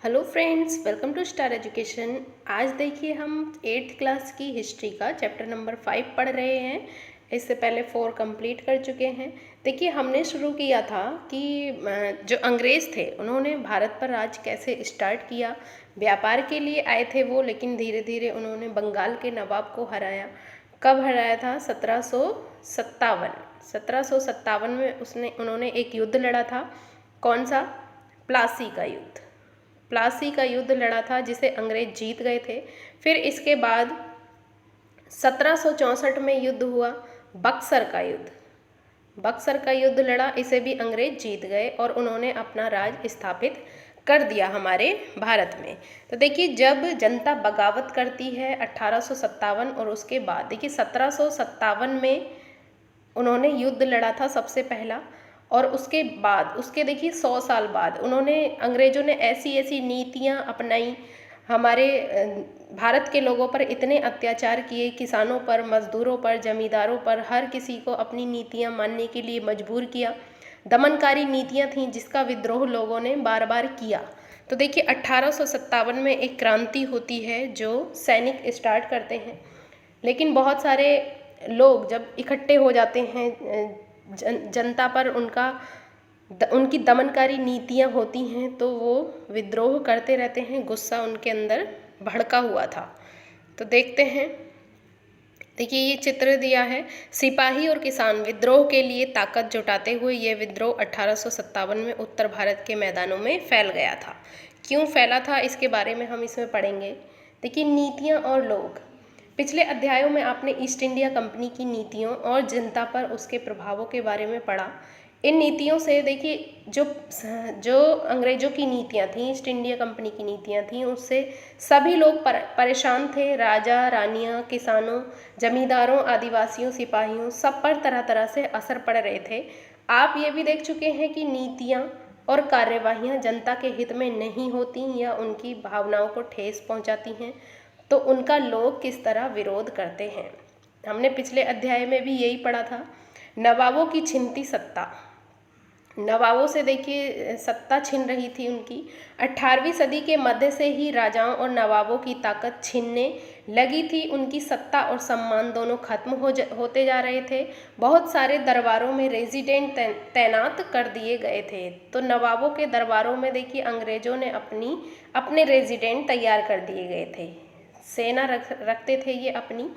Hello friends, welcome to Star Education. आज देखिए हम 8th क्लास की हिस्ट्री का चैप्टर नंबर 5 पढ़ रहे हैं। इससे पहले 4 कंप्लीट कर चुके हैं। देखिए हमने शुरू किया था कि जो अंग्रेज़ थे उन्होंने भारत पर राज कैसे स्टार्ट किया। व्यापार के लिए आए थे वो, लेकिन धीरे धीरे उन्होंने बंगाल के नवाब को हराया। कब हराया था? 1757 में उन्होंने एक युद्ध लड़ा था। कौन सा? प्लासी का युद्ध। प्लासी का युद्ध लड़ा था जिसे अंग्रेज जीत गए थे। फिर इसके बाद 1764 में युद्ध हुआ, बक्सर का युद्ध। बक्सर का युद्ध लड़ा, इसे भी अंग्रेज जीत गए और उन्होंने अपना राज स्थापित कर दिया हमारे भारत में। तो देखिए जब जनता बगावत करती है 1857 और उसके बाद देखिए 1757 में उन्होंने युद्ध लड़ा था सबसे पहला, और उसके बाद उसके देखिए 100 साल बाद अंग्रेज़ों ने ऐसी ऐसी नीतियाँ अपनाई, हमारे भारत के लोगों पर इतने अत्याचार किए, किसानों पर, मजदूरों पर, जमींदारों पर, हर किसी को अपनी नीतियाँ मानने के लिए मजबूर किया। दमनकारी नीतियाँ थीं जिसका विद्रोह लोगों ने बार बार किया। तो देखिए 1857 में एक क्रांति होती है जो सैनिक स्टार्ट करते हैं, लेकिन बहुत सारे लोग जब इकट्ठे हो जाते हैं, जनता पर उनकी दमनकारी नीतियाँ होती हैं तो वो विद्रोह करते रहते हैं। गुस्सा उनके अंदर भड़का हुआ था। तो देखते हैं, देखिए ये चित्र दिया है, सिपाही और किसान विद्रोह के लिए ताकत जुटाते हुए ये विद्रोह 1857 में उत्तर भारत के मैदानों में फैल गया था। क्यों फैला था इसके बारे में हम इसमें पढ़ेंगे। देखिए नीतियाँ और लोग, पिछले अध्यायों में आपने ईस्ट इंडिया कंपनी की नीतियों और जनता पर उसके प्रभावों के बारे में पढ़ा। इन नीतियों से देखिए जो अंग्रेज़ों की नीतियाँ थीं, ईस्ट इंडिया कंपनी की नीतियाँ थीं, उससे सभी लोग परेशान थे। राजा रानियाँ, किसानों, जमींदारों, आदिवासियों, सिपाहियों, सब पर तरह तरह से असर पड़ रहे थे। आप ये भी देख चुके हैं कि नीतियाँ और कार्यवाहियाँ जनता के हित में नहीं होती या उनकी भावनाओं को ठेस पहुँचाती हैं तो उनका लोग किस तरह विरोध करते हैं। हमने पिछले अध्याय में भी यही पढ़ा था। नवाबों की छिनती सत्ता, नवाबों से देखिए सत्ता छिन रही थी उनकी। 18वीं सदी के मध्य से ही राजाओं और नवाबों की ताकत छिनने लगी थी। उनकी सत्ता और सम्मान दोनों खत्म होते जा रहे थे। बहुत सारे दरबारों में रेजिडेंट तैनात कर दिए गए थे। तो नवाबों के दरबारों में देखिए अंग्रेज़ों ने अपने रेजिडेंट तैयार कर दिए गए थे, सेना रखते थे ये अपनी।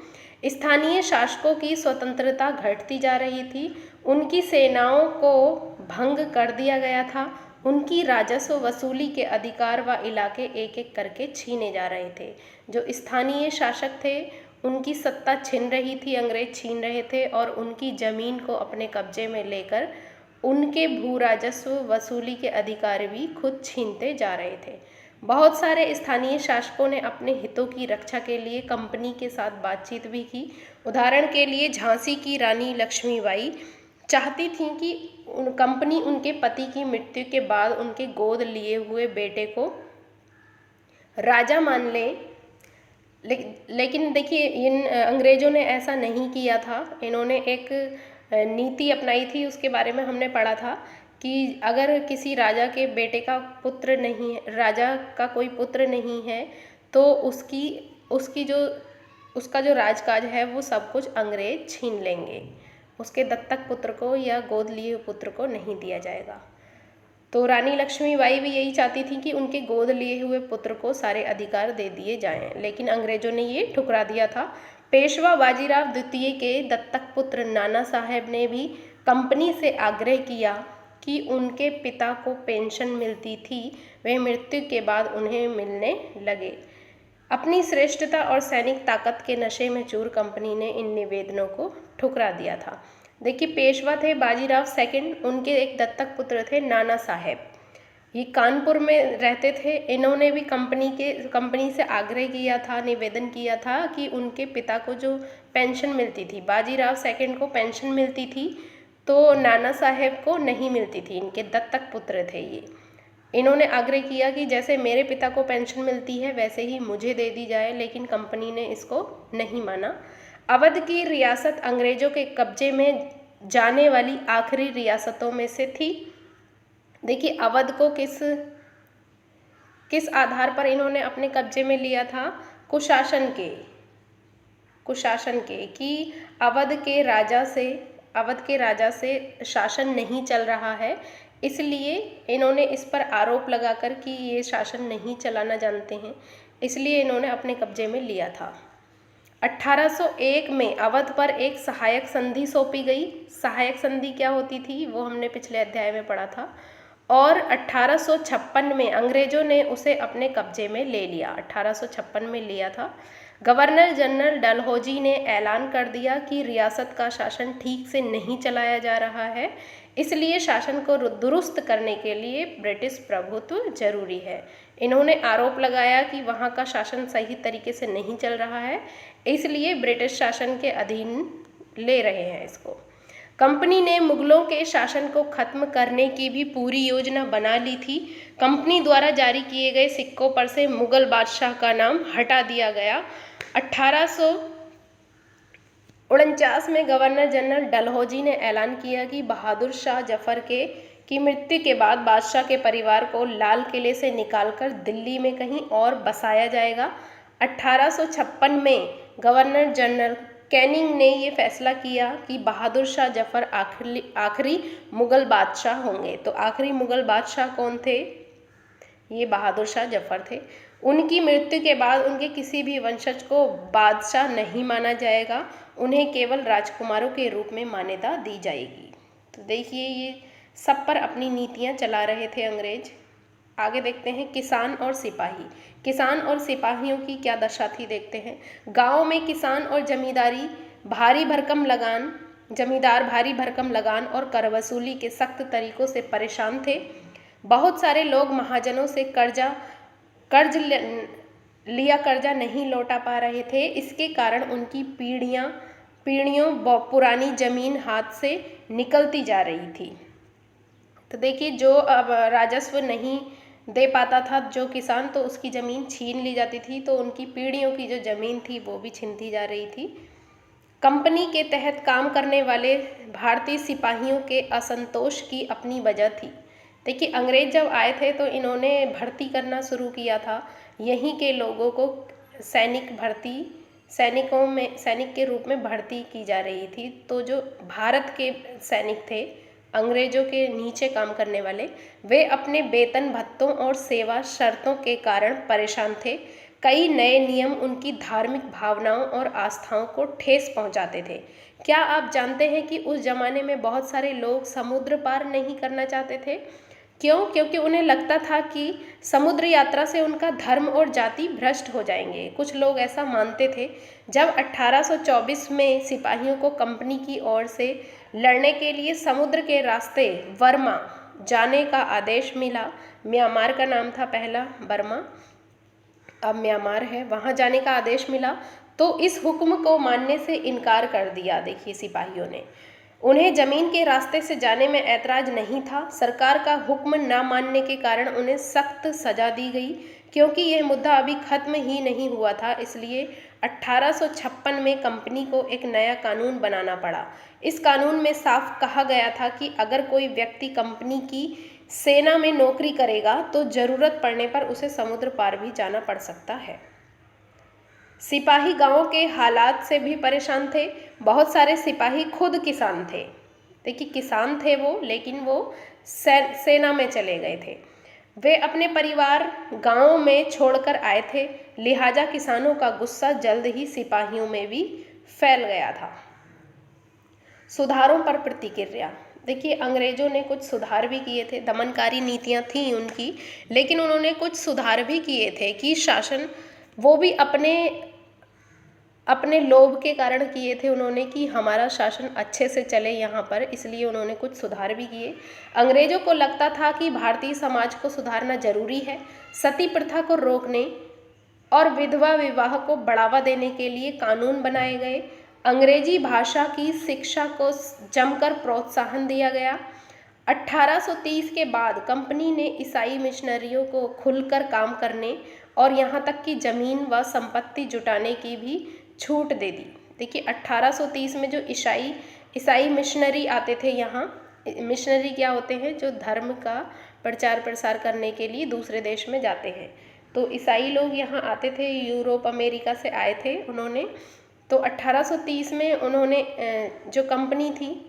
स्थानीय शासकों की स्वतंत्रता घटती जा रही थी, उनकी सेनाओं को भंग कर दिया गया था। उनकी राजस्व वसूली के अधिकार व इलाके एक एक करके छीने जा रहे थे। जो स्थानीय शासक थे उनकी सत्ता छिन रही थी, अंग्रेज छीन रहे थे और उनकी ज़मीन को अपने कब्जे में लेकर उनके भू राजस्व वसूली के अधिकार भी खुद छीनते जा रहे थे। बहुत सारे स्थानीय शासकों ने अपने हितों की रक्षा के लिए कंपनी के साथ बातचीत भी की। उदाहरण के लिए झांसी की रानी लक्ष्मीबाई चाहती थीं कि कंपनी उनके पति की मृत्यु के बाद उनके गोद लिए हुए बेटे को राजा मान ले, लेकिन देखिए इन अंग्रेज़ों ने ऐसा नहीं किया था। इन्होंने एक नीति अपनाई थी, उसके बारे में हमने पढ़ा था कि अगर किसी राजा के बेटे का पुत्र नहीं है, राजा का कोई पुत्र नहीं है, तो उसका जो राजकाज है वो सब कुछ अंग्रेज छीन लेंगे। उसके दत्तक पुत्र को या गोद लिए हुए पुत्र को नहीं दिया जाएगा। तो रानी लक्ष्मीबाई भी यही चाहती थी कि उनके गोद लिए हुए पुत्र को सारे अधिकार दे दिए जाएं, लेकिन अंग्रेजों ने ये ठुकरा दिया था। पेशवा बाजीराव द्वितीय के दत्तक पुत्र नाना साहेब ने भी कंपनी से आग्रह किया कि उनके पिता को पेंशन मिलती थी, वह मृत्यु के बाद उन्हें मिलने लगे। अपनी श्रेष्ठता और सैनिक ताकत के नशे में चूर कंपनी ने इन निवेदनों को ठुकरा दिया था। देखिए पेशवा थे बाजीराव सेकंड, उनके एक दत्तक पुत्र थे नाना साहेब, ये कानपुर में रहते थे। इन्होंने भी कंपनी से आग्रह किया था, निवेदन किया था कि उनके पिता को जो पेंशन मिलती थी, बाजीराव सेकंड को पेंशन मिलती थी तो नाना साहेब को नहीं मिलती थी, इनके दत्तक पुत्र थे ये। इन्होंने आग्रह किया कि जैसे मेरे पिता को पेंशन मिलती है वैसे ही मुझे दे दी जाए, लेकिन कंपनी ने इसको नहीं माना। अवध की रियासत अंग्रेजों के कब्जे में जाने वाली आखिरी रियासतों में से थी। देखिए अवध को किस आधार पर इन्होंने अपने कब्जे में लिया था? कुशासन के कि अवध के राजा से शासन नहीं चल रहा है, इसलिए इन्होंने इस पर आरोप लगाकर कि ये शासन नहीं चलाना जानते हैं, इसलिए इन्होंने अपने कब्जे में लिया था। 1801 में अवध पर एक सहायक संधि सौंपी गई। सहायक संधि क्या होती थी वो हमने पिछले अध्याय में पढ़ा था। और 1856 में अंग्रेजों ने उसे अपने कब्जे में ले लिया। 1856 में लिया था। गवर्नर जनरल डलहौजी ने ऐलान कर दिया कि रियासत का शासन ठीक से नहीं चलाया जा रहा है, इसलिए शासन को दुरुस्त करने के लिए ब्रिटिश प्रभुत्व जरूरी है। इन्होंने आरोप लगाया कि वहाँ का शासन सही तरीके से नहीं चल रहा है, इसलिए ब्रिटिश शासन के अधीन ले रहे हैं इसको। कंपनी ने मुगलों के शासन को खत्म करने की भी पूरी योजना बना ली थी। कंपनी द्वारा जारी किए गए सिक्कों पर से मुगल बादशाह का नाम हटा दिया गया। 1849 में गवर्नर जनरल डलहौजी ने ऐलान किया कि बहादुर शाह जफर की मृत्यु के बाद बादशाह के परिवार को लाल किले से निकालकर दिल्ली में कहीं और बसाया जाएगा। 1856 में गवर्नर जनरल कैनिंग ने ये फैसला किया कि बहादुर शाह जफर आखिरी मुगल बादशाह होंगे। तो आखिरी मुगल बादशाह कौन थे? ये बहादुर शाह जफर थे। उनकी मृत्यु के बाद उनके किसी भी वंशज को बादशाह नहीं माना जाएगा, उन्हें केवल राजकुमारों के रूप में मान्यता दी जाएगी। तो देखिए ये सब पर अपनी नीतियां चला रहे थे अंग्रेज। आगे देखते हैं किसान और सिपाही। किसान और सिपाहियों की क्या दशा थी देखते हैं। गांव में किसान और जमींदार भारी भरकम लगान और कर वसूली के सख्त तरीकों से परेशान थे। बहुत सारे लोग महाजनों से कर्ज नहीं लौटा पा रहे थे। इसके कारण उनकी पीढ़ियों पुरानी जमीन हाथ से निकलती जा रही थी। तो देखिए जो अब राजस्व नहीं दे पाता था जो किसान, तो उसकी ज़मीन छीन ली जाती थी, तो उनकी पीढ़ियों की जो ज़मीन थी वो भी छीनती जा रही थी। कंपनी के तहत काम करने वाले भारतीय सिपाहियों के असंतोष की अपनी वजह थी। देखिए अंग्रेज जब आए थे तो इन्होंने भर्ती करना शुरू किया था। यहीं के लोगों को सैनिक के रूप में भर्ती की जा रही थी। तो जो भारत के सैनिक थे, अंग्रेजों के नीचे काम करने वाले, वे अपने वेतन भत्तों और सेवा शर्तों के कारण परेशान थे। कई नए नियम उनकी धार्मिक भावनाओं और आस्थाओं को ठेस पहुंचाते थे। क्या आप जानते हैं कि उस जमाने में बहुत सारे लोग समुद्र पार नहीं करना चाहते थे? क्यों? क्योंकि उन्हें लगता था कि समुद्र यात्रा से उनका धर्म और जाति भ्रष्ट हो जाएंगे। कुछ लोग ऐसा मानते थे। जब 1824 में सिपाहियों को कंपनी की ओर से लड़ने के लिए समुद्र के रास्ते बर्मा जाने का आदेश मिला, म्यांमार का नाम था पहला बर्मा, अब म्यांमार है, वहाँ जाने का आदेश मिला, तो इस हुक्म को मानने से इनकार कर दिया। देखिए सिपाहियों ने, उन्हें जमीन के रास्ते से जाने में ऐतराज नहीं था। सरकार का हुक्म न मानने के कारण उन्हें सख्त सजा दी गई। क्योंकि यह मुद्दा अभी खत्म ही नहीं हुआ था, इसलिए 1856 में कंपनी को एक नया कानून बनाना पड़ा। इस कानून में साफ कहा गया था कि अगर कोई व्यक्ति कंपनी की सेना में नौकरी करेगा तो जरूरत पड़ने पर उसे समुद्र पार भी जाना पड़ सकता है। सिपाही गांव के हालात से भी परेशान थे। बहुत सारे सिपाही खुद किसान थे। देखिए किसान थे वो, लेकिन वो सेना में चले गए थे। वे अपने परिवार गांव में छोड़कर आए थे, लिहाजा किसानों का गुस्सा जल्द ही सिपाहियों में भी फैल गया था। सुधारों पर प्रतिक्रिया। देखिए अंग्रेजों ने कुछ सुधार भी किए थे। दमनकारी नीतियां थी उनकी, लेकिन उन्होंने कुछ सुधार भी किए थे कि शासन, वो भी अपने लोभ के कारण किए थे उन्होंने कि हमारा शासन अच्छे से चले यहाँ पर, इसलिए उन्होंने कुछ सुधार भी किए। अंग्रेजों को लगता था कि भारतीय समाज को सुधारना जरूरी है। सती प्रथा को रोकने और विधवा विवाह को बढ़ावा देने के लिए कानून बनाए गए। अंग्रेजी भाषा की शिक्षा को जमकर प्रोत्साहन दिया गया। 1830 के बाद कंपनी ने ईसाई मिशनरियों को खुलकर काम करने और यहाँ तक कि जमीन व संपत्ति जुटाने की भी छूट दे दी। देखिए 1830 में जो ईसाई मिशनरी आते थे यहाँ, मिशनरी क्या होते हैं? जो धर्म का प्रचार प्रसार करने के लिए दूसरे देश में जाते हैं। तो ईसाई लोग यहाँ आते थे, यूरोप अमेरिका से आए थे उन्होंने। तो 1830 में उन्होंने जो कंपनी थी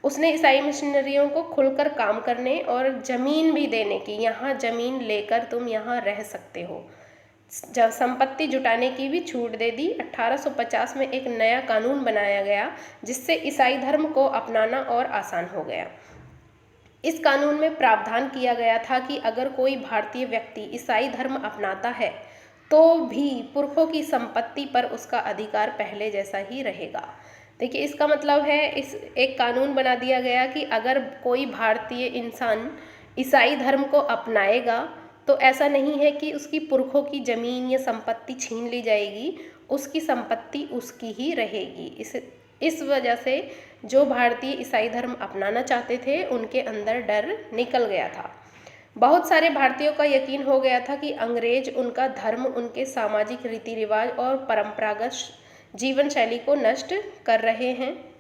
उसने ईसाई मिशनरियों को खुलकर काम करने और ज़मीन भी देने की, यहाँ ज़मीन लेकर तुम यहाँ रह सकते हो, जब संपत्ति जुटाने की भी छूट दे दी। 1850 में एक नया कानून बनाया गया जिससे ईसाई धर्म को अपनाना और आसान हो गया। इस कानून में प्रावधान किया गया था कि अगर कोई भारतीय व्यक्ति ईसाई धर्म अपनाता है तो भी पुरखों की संपत्ति पर उसका अधिकार पहले जैसा ही रहेगा। देखिए इसका मतलब है, इस एक कानून बना दिया गया कि अगर कोई भारतीय इंसान ईसाई धर्म को अपनाएगा तो ऐसा नहीं है कि उसकी पुरखों की ज़मीन या संपत्ति छीन ली जाएगी, उसकी संपत्ति उसकी ही रहेगी। इस वजह से जो भारतीय ईसाई धर्म अपनाना चाहते थे उनके अंदर डर निकल गया था। बहुत सारे भारतीयों का यकीन हो गया था कि अंग्रेज उनका धर्म, उनके सामाजिक रीति रिवाज और परंपरागत जीवन शैली को नष्ट कर रहे हैं।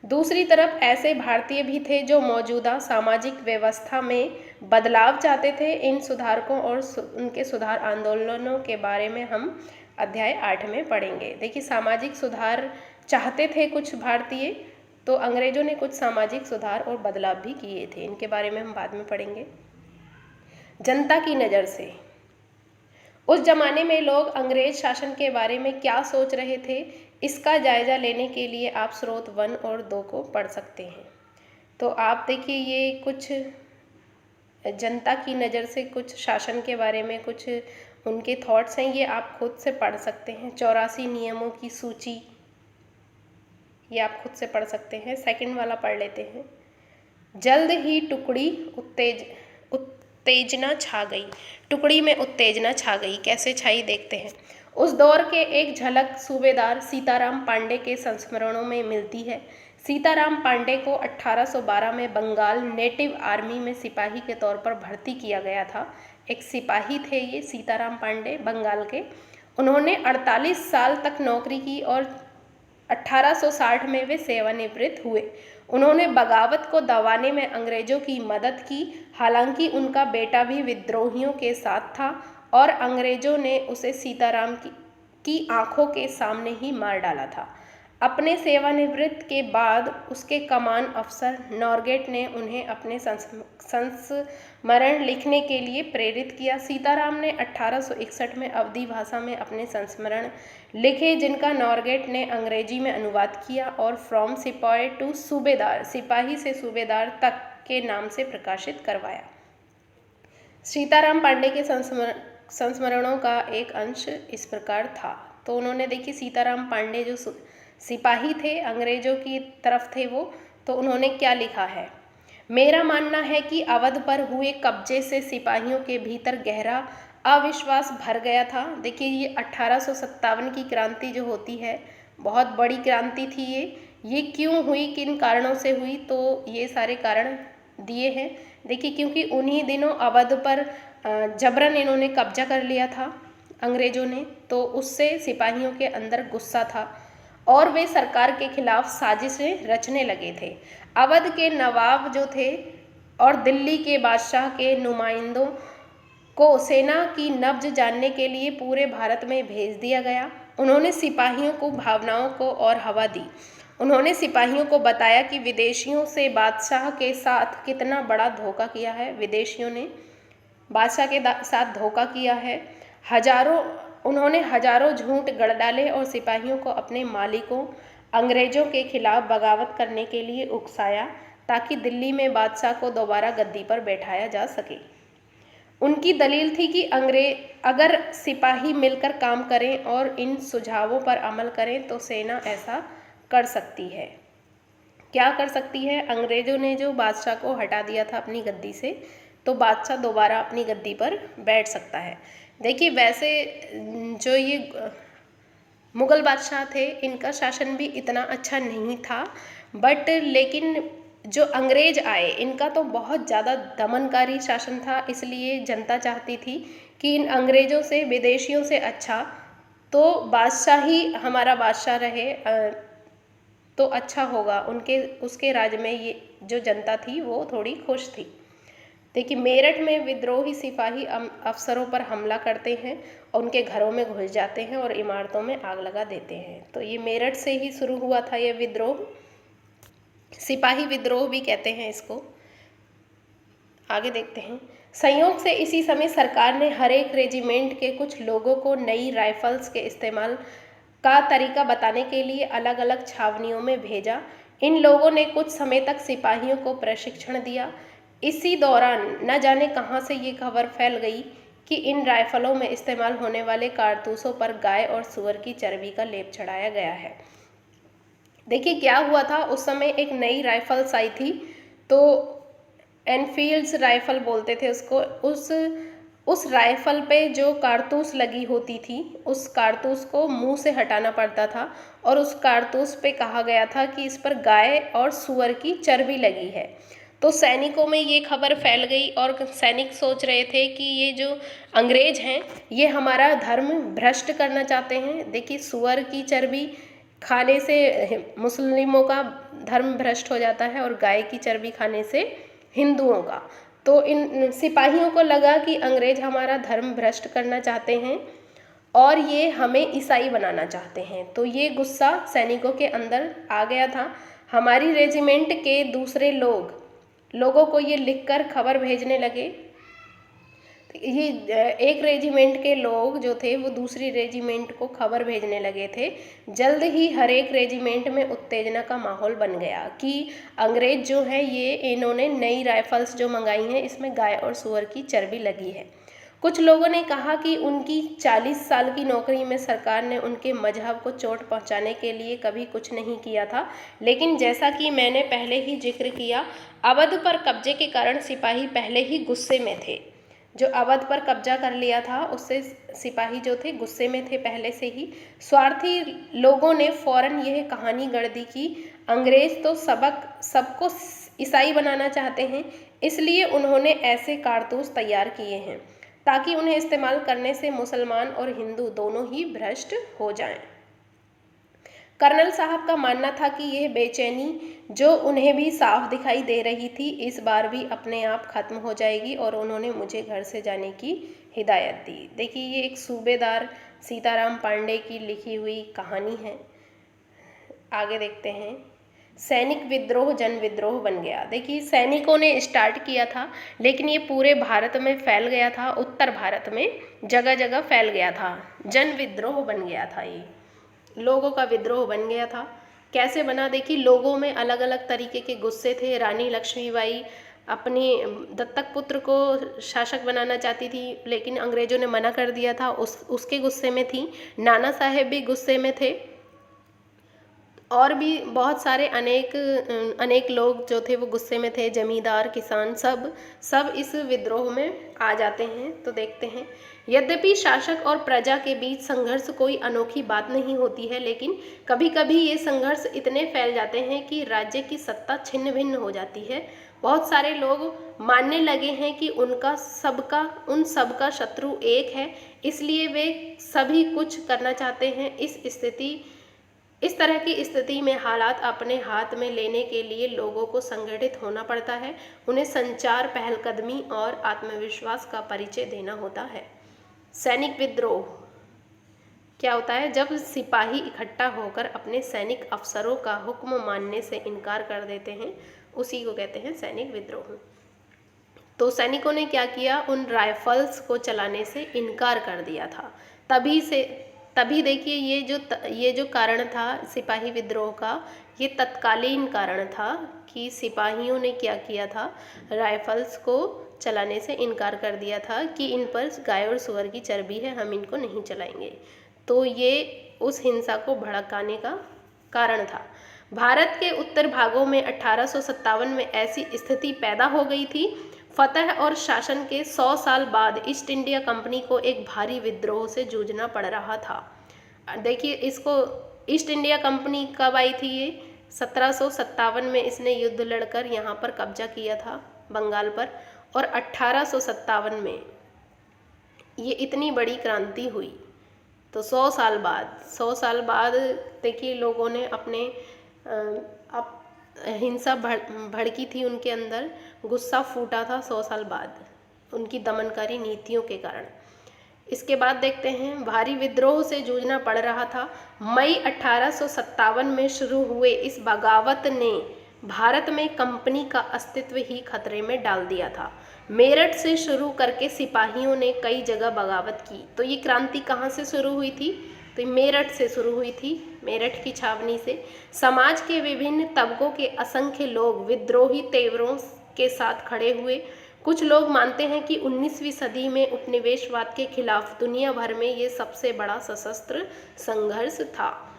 दूसरी तरफ ऐसे भारतीय भी थे जो मौजूदा सामाजिक व्यवस्था में बदलाव चाहते थे। इन सुधारकों और उनके सुधार आंदोलनों के बारे में हम अध्याय 8 में पढ़ेंगे। देखिए सामाजिक सुधार चाहते थे कुछ भारतीय, तो अंग्रेजों ने कुछ सामाजिक सुधार और बदलाव भी किए थे, इनके बारे में हम बाद में पढ़ेंगे। जनता की नज़र से उस जमाने में लोग अंग्रेज शासन के बारे में क्या सोच रहे थे, इसका जायजा लेने के लिए आप स्रोत 1 और 2 को पढ़ सकते हैं। तो आप देखिए ये कुछ जनता की नज़र से कुछ शासन के बारे में कुछ उनके थॉट्स हैं, ये आप खुद से पढ़ सकते हैं। 84 नियमों की सूची, ये आप खुद से पढ़ सकते हैं। सेकंड वाला पढ़ लेते हैं। जल्द ही टुकड़ी उत्तेजना छा गई। टुकड़ी में उत्तेजना छा गई, कैसे छाई देखते हैं। उस दौर के एक झलक सूबेदार सीताराम पांडे के संस्मरणों में मिलती है। सीताराम पांडे को 1812 में बंगाल नेटिव आर्मी में सिपाही के तौर पर भर्ती किया गया था। एक सिपाही थे ये सीताराम पांडे बंगाल के। उन्होंने 48 साल तक नौकरी की और 1860 में वे सेवानिवृत्त हुए। उन्होंने बगावत को दबाने में अंग्रेजों की मदद की, हालांकि उनका बेटा भी विद्रोहियों के साथ था और अंग्रेजों ने उसे सीताराम की आंखों के सामने ही मार डाला था। अपने सेवानिवृत्त के बाद उसके कमान अफसर नॉरगेट ने उन्हें अपने संस्मरण लिखने के लिए प्रेरित किया। सीताराम ने 1861 में अवधी भाषा में अपने संस्मरण लिखे, जिनका नॉरगेट ने अंग्रेजी में अनुवाद किया और फ्रॉम सिपाही टू सूबेदार, सिपाही से सूबेदार तक के नाम से प्रकाशित करवाया। सीताराम पांडे के संस्मरणों का एक अंश इस प्रकार था। तो उन्होंने देखिए सीताराम पांडे जो सिपाही थे, अंग्रेजों की तरफ थे वो, तो उन्होंने क्या लिखा है। मेरा मानना है कि अवध पर हुए कब्जे से सिपाहियों के भीतर गहरा अविश्वास भर गया था। देखिए ये 1857 की क्रांति जो होती है, बहुत बड़ी क्रांति थी ये क्यों हुई, किन कारणों से हुई, तो ये सारे कारण दिए हैं। देखिए क्योंकि उन्हीं दिनों अवध पर जबरन इन्होंने कब्जा कर लिया था अंग्रेजों ने, तो उससे सिपाहियों के अंदर गुस्सा था और वे सरकार के खिलाफ साजिशें रचने लगे थे। अवध के नवाब जो थे और दिल्ली के बादशाह के नुमाइंदों को सेना की नब्ज जानने के लिए पूरे भारत में भेज दिया गया। उन्होंने सिपाहियों को भावनाओं को और हवा दी। उन्होंने सिपाहियों को बताया कि विदेशियों से बादशाह के साथ कितना बड़ा धोखा किया है। विदेशियों ने बादशाह के साथ धोखा किया है। उन्होंने हजारों झूठ गढ़ डाले और सिपाहियों को अपने मालिकों अंग्रेजों के खिलाफ बगावत करने के लिए उकसाया ताकि दिल्ली में बादशाह को दोबारा गद्दी पर बैठाया जा सके। उनकी दलील थी कि अगर सिपाही मिलकर काम करें और इन सुझावों पर अमल करें तो सेना ऐसा कर सकती है। क्या कर सकती है? अंग्रेजों ने जो बादशाह को हटा दिया था अपनी गद्दी से, तो बादशाह दोबारा अपनी गद्दी पर बैठ सकता है। देखिए वैसे जो ये मुग़ल बादशाह थे, इनका शासन भी इतना अच्छा नहीं था, लेकिन जो अंग्रेज आए इनका तो बहुत ज़्यादा दमनकारी शासन था। इसलिए जनता चाहती थी कि इन अंग्रेज़ों से, विदेशियों से अच्छा तो बादशाह ही हमारा बादशाह रहे तो अच्छा होगा। उसके राज्य में ये जो जनता थी वो थोड़ी खुश थी। देखिए मेरठ में विद्रोही सिपाही अफसरों पर हमला करते हैं और उनके घरों में घुस जाते हैं और इमारतों में आग लगा देते हैं। तो ये मेरठ से ही शुरू हुआ था ये विद्रोह, सिपाही विद्रोह भी कहते हैं इसको। आगे देखते हैं। संयोग से इसी समय सरकार ने हर एक रेजिमेंट के कुछ लोगों को नई राइफल्स के इस्तेमाल का तरीका बताने के लिए अलग अलग छावनियों में भेजा। इन लोगों ने कुछ समय तक सिपाहियों को प्रशिक्षण दिया। इसी दौरान न जाने कहां से ये खबर फैल गई कि इन राइफलों में इस्तेमाल होने वाले कारतूसों पर गाय और सूअर की चर्बी का लेप चढ़ाया गया है। देखिए क्या हुआ था, उस समय एक नई राइफल्स आई थी, तो एनफील्ड्स राइफल बोलते थे उसको। उस राइफल पे जो कारतूस लगी होती थी, उस कारतूस को मुंह से हटाना पड़ता था और उस कारतूस पे कहा गया था कि इस पर गाय और सूअर की चर्बी लगी है। तो सैनिकों में ये खबर फैल गई और सैनिक सोच रहे थे कि ये जो अंग्रेज हैं ये हमारा धर्म भ्रष्ट करना चाहते हैं। देखिए सूअर की चर्बी खाने से मुस्लिमों का धर्म भ्रष्ट हो जाता है और गाय की चर्बी खाने से हिंदुओं का। तो इन सिपाहियों को लगा कि अंग्रेज हमारा धर्म भ्रष्ट करना चाहते हैं और ये हमें ईसाई बनाना चाहते हैं। तो ये गुस्सा सैनिकों के अंदर आ गया था। हमारी रेजिमेंट के दूसरे लोगों को ये लिखकर खबर भेजने लगे। ये एक रेजिमेंट के लोग जो थे वो दूसरी रेजिमेंट को खबर भेजने लगे थे। जल्द ही हर एक रेजिमेंट में उत्तेजना का माहौल बन गया कि अंग्रेज जो है ये इन्होंने नई राइफल्स जो मंगाई हैं इसमें गाय और सूअर की चर्बी लगी है। कुछ लोगों ने कहा कि उनकी 40 साल की नौकरी में सरकार ने उनके मजहब को चोट पहुंचाने के लिए कभी कुछ नहीं किया था। लेकिन जैसा कि मैंने पहले ही जिक्र किया, अवध पर कब्जे के कारण सिपाही पहले ही गुस्से में थे। जो अवध पर कब्जा कर लिया था उससे सिपाही जो थे गुस्से में थे पहले से ही। स्वार्थी लोगों ने फौरन यह कहानी गढ़ दी कि अंग्रेज तो सबको ईसाई बनाना चाहते हैं, इसलिए उन्होंने ऐसे कारतूस तैयार किए हैं ताकि उन्हें इस्तेमाल करने से मुसलमान और हिंदू दोनों ही भ्रष्ट हो जाएं। कर्नल साहब का मानना था कि यह बेचैनी जो उन्हें भी साफ दिखाई दे रही थी इस बार भी अपने आप खत्म हो जाएगी और उन्होंने मुझे घर से जाने की हिदायत दी। देखिए ये एक सूबेदार सीताराम पांडे की लिखी हुई कहानी है। आगे देखते हैं। सैनिक विद्रोह जन विद्रोह बन गया। देखिए सैनिकों ने स्टार्ट किया था लेकिन ये पूरे भारत में फैल गया था, उत्तर भारत में जगह जगह फैल गया था। जन विद्रोह बन गया था, ये लोगों का विद्रोह बन गया था। कैसे बना, देखिए लोगों में अलग अलग तरीके के गुस्से थे। रानी लक्ष्मीबाई अपनी दत्तक पुत्र को शासक बनाना चाहती थी लेकिन अंग्रेजों ने मना कर दिया था, उसके गुस्से में थी। नाना साहेब भी गुस्से में थे और भी बहुत सारे अनेक लोग जो थे वो गुस्से में थे। जमींदार, किसान सब इस विद्रोह में आ जाते हैं। तो देखते हैं। यद्यपि शासक और प्रजा के बीच संघर्ष कोई अनोखी बात नहीं होती है, लेकिन कभी कभी ये संघर्ष इतने फैल जाते हैं कि राज्य की सत्ता छिन्न भिन्न हो जाती है। बहुत सारे लोग मानने लगे हैं कि उन सबका शत्रु एक है, इसलिए वे सभी कुछ करना चाहते हैं। इस तरह की स्थिति में हालात अपने हाथ में लेने के लिए लोगों को संगठित होना पड़ता है। उन्हें संचार, पहलकदमी और आत्मविश्वास का परिचय देना होता है। सैनिक विद्रोह क्या होता है? जब सिपाही इकट्ठा होकर अपने सैनिक अफसरों का हुक्म मानने से इनकार कर देते हैं, उसी को कहते हैं सैनिक विद्रोह। तो सैनिकों ने क्या किया, उन राइफल्स को चलाने से इनकार कर दिया था। तभी देखिए ये जो कारण था सिपाही विद्रोह का, ये तत्कालीन कारण था कि सिपाहियों ने क्या किया था, राइफल्स को चलाने से इनकार कर दिया था कि इन पर गाय और सूअर की चर्बी है, हम इनको नहीं चलाएंगे। तो ये उस हिंसा को भड़काने का कारण था। भारत के उत्तर भागों में 1857 में ऐसी स्थिति पैदा हो गई थी। फतह और शासन के 100 साल बाद ईस्ट इंडिया कंपनी को एक भारी विद्रोह से जूझना पड़ रहा था। देखिए इसको ईस्ट इंडिया कंपनी कब आई थी? ये 1757 में इसने युद्ध लड़कर यहाँ पर कब्जा किया था बंगाल पर, और 1857 में ये इतनी बड़ी क्रांति हुई। तो 100 साल बाद देखिए लोगों ने हिंसा भड़की थी उनके अंदर, गुस्सा फूटा था 100 साल बाद उनकी दमनकारी नीतियों के कारण। इसके बाद देखते हैं, भारी विद्रोह से जूझना पड़ रहा था। मई 1857 में शुरू हुए इस बगावत ने भारत में कंपनी का अस्तित्व ही खतरे में डाल दिया था। मेरठ से शुरू करके सिपाहियों ने कई जगह बगावत की। तो ये क्रांति कहाँ से शुरू हुई थी? तो मेरठ से शुरू हुई थी, मेरठ की छावनी से। समाज के विभिन्न तबकों के असंख्य लोग विद्रोही तेवरों के साथ खड़े हुए। कुछ लोग मानते हैं कि 19वीं सदी में उपनिवेशवाद के खिलाफ दुनिया भर में ये सबसे बड़ा सशस्त्र संघर्ष था।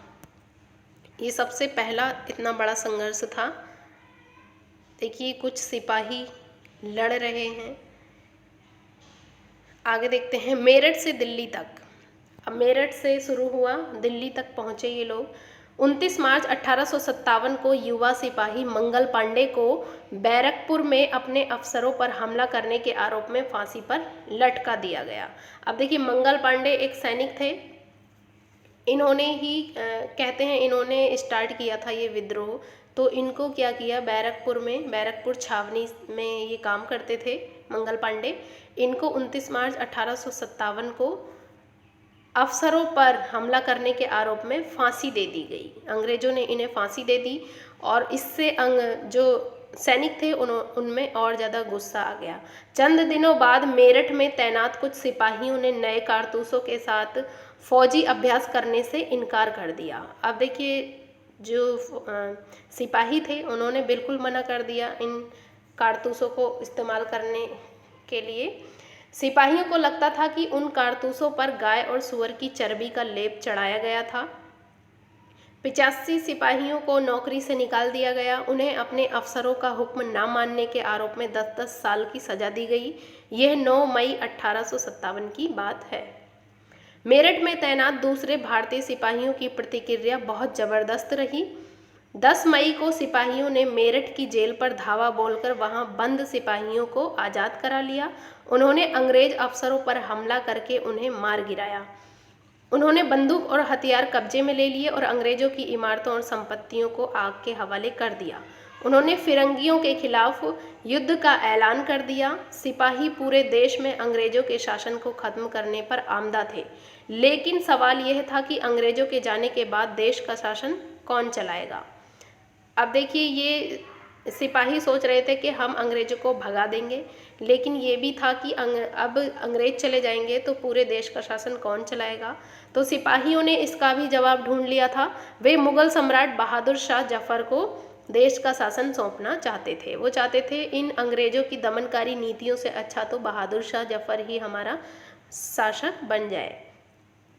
ये सबसे पहला इतना बड़ा संघर्ष था। देखिए कुछ सिपाही लड़ रहे हैं। आगे देखते हैं, मेरठ से दिल्ली तक। अब मेरठ से शुरू हुआ, दिल्ली तक पहुँचे ये लोग। 29 मार्च 1857 को युवा सिपाही मंगल पांडे को बैरकपुर में अपने अफसरों पर हमला करने के आरोप में फांसी पर लटका दिया गया। अब देखिए मंगल पांडे एक सैनिक थे, इन्होंने ही कहते हैं इन्होंने स्टार्ट किया था ये विद्रोह। तो इनको क्या किया, बैरकपुर में, बैरकपुर छावनी में ये काम करते थे मंगल पांडे। इनको 29 मार्च 1857 को अफसरों पर हमला करने के आरोप में फांसी दे दी गई। अंग्रेजों ने इन्हें फांसी दे दी और इससे जो सैनिक थे उनमें और ज़्यादा गुस्सा आ गया। चंद दिनों बाद मेरठ में तैनात कुछ सिपाहियों ने नए कारतूसों के साथ फौजी अभ्यास करने से इनकार कर दिया। अब देखिए जो सिपाही थे उन्होंने बिल्कुल मना कर दिया इन कारतूसों को इस्तेमाल करने के लिए। सिपाहियों को लगता था कि उन कारतूसों पर गाय और सूअर की चर्बी का लेप चढ़ाया गया था। 85 सिपाहियों को नौकरी से निकाल दिया गया। उन्हें अपने अफसरों का हुक्म न मानने के आरोप में 10-10 साल की सजा दी गई। यह 9 मई 1857 की बात है। मेरठ में तैनात दूसरे भारतीय सिपाहियों की प्रतिक्रिया बहुत जबरदस्त रही। 10 मई को सिपाहियों ने मेरठ की जेल पर धावा बोलकर वहां बंद सिपाहियों को आज़ाद करा लिया। उन्होंने अंग्रेज अफसरों पर हमला करके उन्हें मार गिराया। उन्होंने बंदूक और हथियार कब्जे में ले लिए और अंग्रेजों की इमारतों और संपत्तियों को आग के हवाले कर दिया। उन्होंने फिरंगियों के खिलाफ युद्ध का ऐलान कर दिया। सिपाही पूरे देश में अंग्रेजों के शासन को खत्म करने पर आमदा थे, लेकिन सवाल यह था कि अंग्रेजों के जाने के बाद देश का शासन कौन चलाएगा। अब देखिए ये सिपाही सोच रहे थे कि हम अंग्रेजों को भगा देंगे, लेकिन ये भी था कि अब अंग्रेज चले जाएंगे तो पूरे देश का शासन कौन चलाएगा। तो सिपाहियों ने इसका भी जवाब ढूंढ लिया था। वे मुगल सम्राट बहादुर शाह जफर को देश का शासन सौंपना चाहते थे। वो चाहते थे इन अंग्रेजों की दमनकारी नीतियों से अच्छा तो बहादुर शाह जफर ही हमारा शासक बन जाए।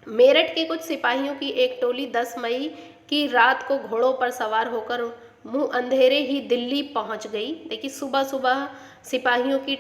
मेरठ के कुछ सिपाहियों की एक टोली 10 मई की रात को घोड़ों पर सवार होकर मुंह अंधेरे ही दिल्ली पहुंच गई। देखिए सुबह सुबह सिपाहियों की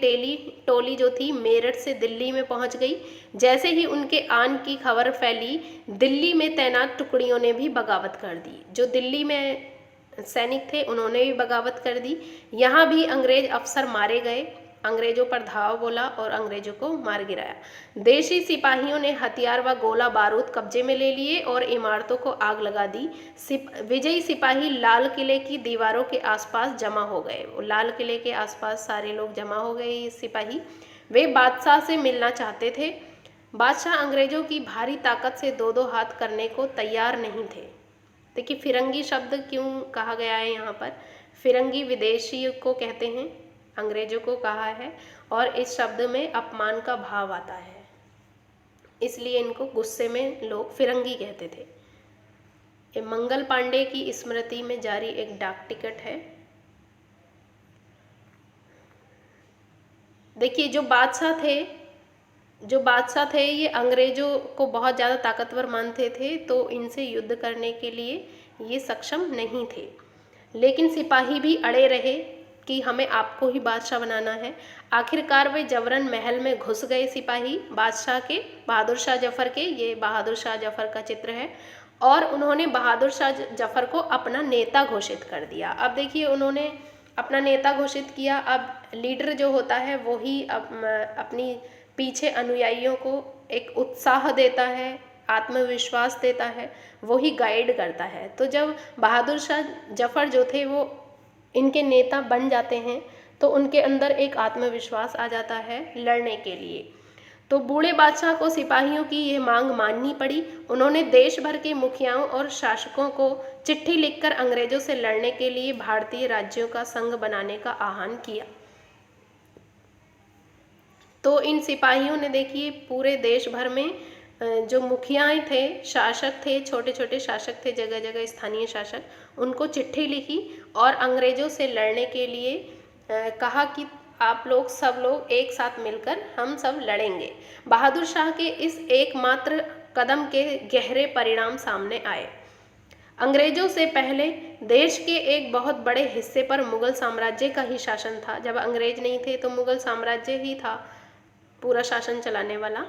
टोली जो थी मेरठ से दिल्ली में पहुंच गई। जैसे ही उनके आन की खबर फैली, दिल्ली में तैनात टुकड़ियों ने भी बगावत कर दी। जो दिल्ली में सैनिक थे उन्होंने भी बगावत कर दी। यहाँ भी अंग्रेज अफसर मारे गए। अंग्रेजों पर धावा बोला और अंग्रेजों को मार गिराया। देशी सिपाहियों ने हथियार व गोला बारूद कब्जे में ले लिए और इमारतों को आग लगा दी। विजयी सिपाही लाल किले की दीवारों के आसपास जमा हो गए। लाल किले के आसपास सारे लोग जमा हो गए। ये सिपाही वे बादशाह से मिलना चाहते थे। बादशाह अंग्रेजों की भारी ताकत से दो दो हाथ करने को तैयार नहीं थे। देखिए फिरंगी शब्द क्यों कहा गया है यहाँ पर? फिरंगी विदेशी को कहते हैं, अंग्रेजों को कहा है, और इस शब्द में अपमान का भाव आता है, इसलिए इनको गुस्से में लोग फिरंगी कहते थे। ये मंगल पांडे की स्मृति में जारी एक डाक टिकट है। देखिए जो बादशाह थे ये अंग्रेजों को बहुत ज़्यादा ताकतवर मानते थे, तो इनसे युद्ध करने के लिए ये सक्षम नहीं थे। लेकिन सिपाही भी अड़े रहे कि हमें आपको ही बादशाह बनाना है। आखिरकार वे जबरन महल में घुस गए सिपाही बादशाह के, बहादुर शाह जफर के। ये बहादुर शाह जफर का चित्र है। और उन्होंने बहादुर शाह जफर को अपना नेता घोषित कर दिया। अब देखिए उन्होंने अपना नेता घोषित किया। अब लीडर जो होता है वो ही अपनी पीछे अनुयायियों को एक उत्साह देता है, आत्मविश्वास देता है, वो ही गाइड करता है। तो जब बहादुर शाह जफर जो थे वो इनके नेता बन जाते हैं तो उनके अंदर एक आत्मविश्वास आ जाता है लड़ने के लिए। तो बूढ़े बादशाह को सिपाहियों की ये मांग माननी पड़ी। उन्होंने देश भर के मुखियाओं और शासकों को चिट्ठी लिखकर अंग्रेजों से लड़ने के लिए भारतीय राज्यों का संघ बनाने का आह्वान किया। तो इन सिपाहियों ने देखिए पूरे देश भर में जो मुखियाएं थे, शासक थे, छोटे छोटे शासक थे, जगह जगह स्थानीय शासक, उनको चिट्ठी लिखी और अंग्रेजों से लड़ने के लिए कहा कि आप लोग सब लोग एक साथ मिलकर हम सब लड़ेंगे। बहादुर शाह के इस एकमात्र कदम के गहरे परिणाम सामने आए। अंग्रेजों से पहले देश के एक बहुत बड़े हिस्से पर मुगल साम्राज्य का ही शासन था। जब अंग्रेज नहीं थे तो मुगल साम्राज्य ही था पूरा शासन चलाने वाला।